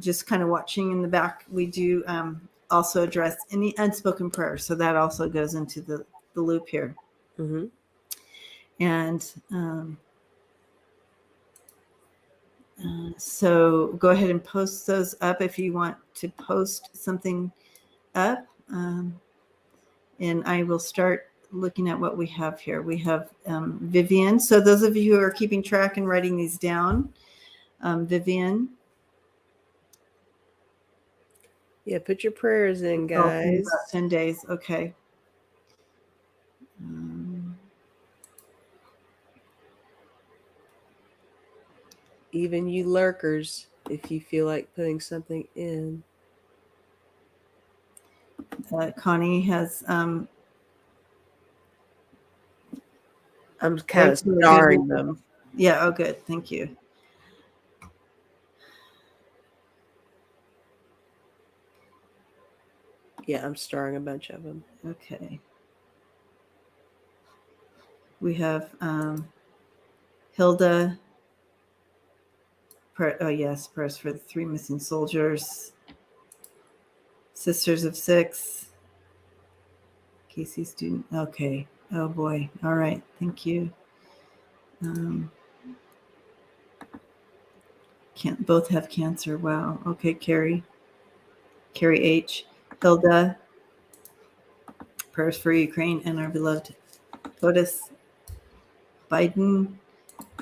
S1: just kind of watching in the back, we do also address any unspoken prayers. So that also goes into the loop here.
S2: Mm-hmm.
S1: And so go ahead and post those up if you want to post something up. And I will start looking at what we have here. We have Vivian. So those of you who are keeping track and writing these down, Vivian.
S2: Yeah, put your prayers in, guys.
S1: About 10 days. Okay.
S2: Even you lurkers, if you feel like putting something in.
S1: Connie has
S2: I'm kind of starring them.
S1: Yeah, oh good. Thank you.
S2: Yeah, I'm starring a bunch of them.
S1: Okay. We have Hilda. Yes, prayers for the 3 missing soldiers. Sisters of 6. Casey student. Okay. Oh boy. All right. Thank you. Can't both have cancer. Wow. Okay, Carrie H. Hilda. Prayers for Ukraine and our beloved POTUS. Biden.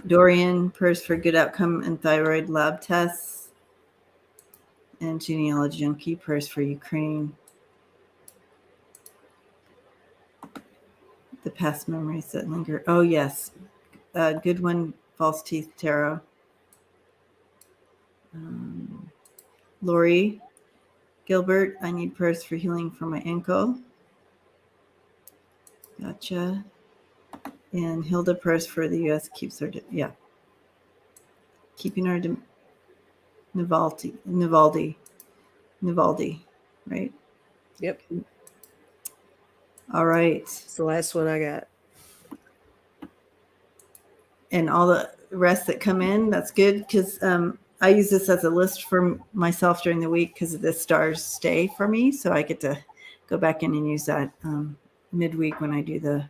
S1: Dorian. Prayers for good outcome and thyroid lab tests. And genealogy junkie. Prayers for Ukraine. The past memories that linger. Oh yes. Good one. False teeth tarot. Lori Gilbert, I need prayers for healing for my ankle. Gotcha. And Hilda, prayers for the U.S. keeps our, keeping our Navaldi, right?
S2: Yep.
S1: All right.
S2: It's the last one I got.
S1: And all the rest that come in, that's good because I use this as a list for myself during the week because the stars stay for me. So I get to go back in and use that midweek when I do the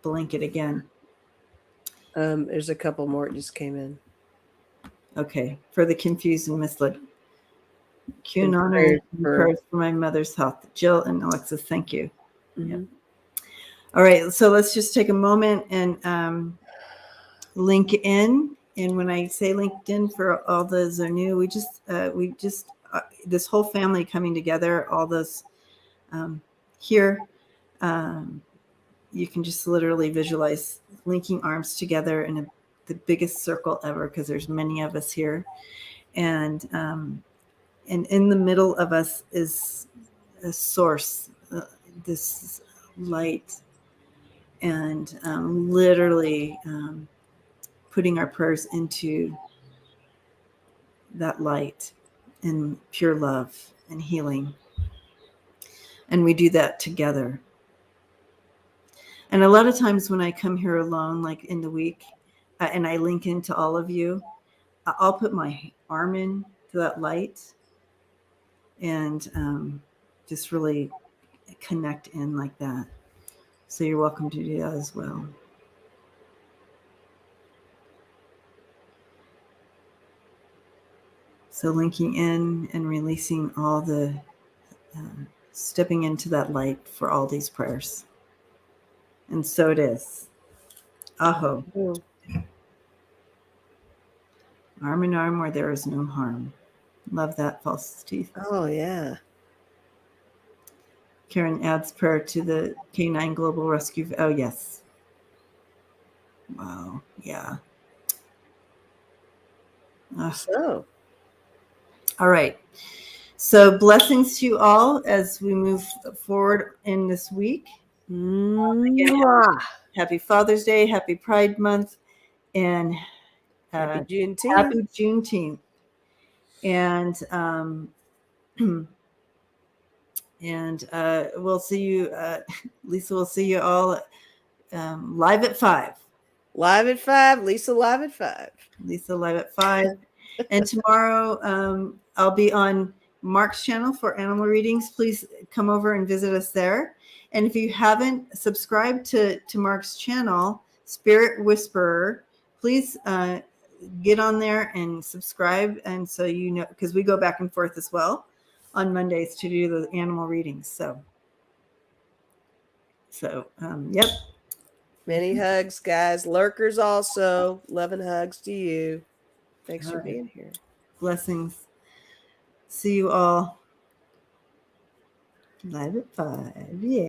S1: blanket again.
S2: There's a couple more that just came in.
S1: Okay. For the confused and misled. QAnon prayers for my mother's health. Jill and Alexis, thank you.
S2: Mm-hmm.
S1: Yep. All right. So let's just take a moment and link in. And when I say LinkedIn for all those are new, we just this whole family coming together, all those here, you can just literally visualize linking arms together in the biggest circle ever because there's many of us here. And in the middle of us is a source, this light, and literally putting our prayers into that light and pure love and healing. And we do that together. And a lot of times when I come here alone, like in the week, and I link into all of you, I'll put my arm in to that light and just really connect in like that. So you're welcome to do that as well. So linking in and releasing all the stepping into that light for all these prayers. And so it is. Aho.
S2: Oh.
S1: Arm in arm where there is no harm. Love that, false teeth.
S2: Oh, yeah.
S1: Karen adds prayer to the K9 Global Rescue. Oh, yes. Wow. Yeah.
S2: So.
S1: All right. So blessings to you all as we move forward in this week. Again, happy Father's Day, happy Pride Month, and
S2: happy Juneteenth.
S1: Happy Juneteenth. And we'll see you, Lisa, we'll see you all live at 5.
S2: Live at 5. Lisa live at 5.
S1: Lisa live at 5. And tomorrow I'll be on Mark's channel for animal readings. Please come over and visit us there. And if you haven't subscribed to Mark's channel, Spirit Whisperer, please get on there and subscribe. And so you know, because we go back and forth as well on Mondays to do the animal readings. So yep.
S2: Many hugs, guys. Lurkers also. Love and hugs to you. Thanks for being here.
S1: Blessings. See you all live at 5. Yeah.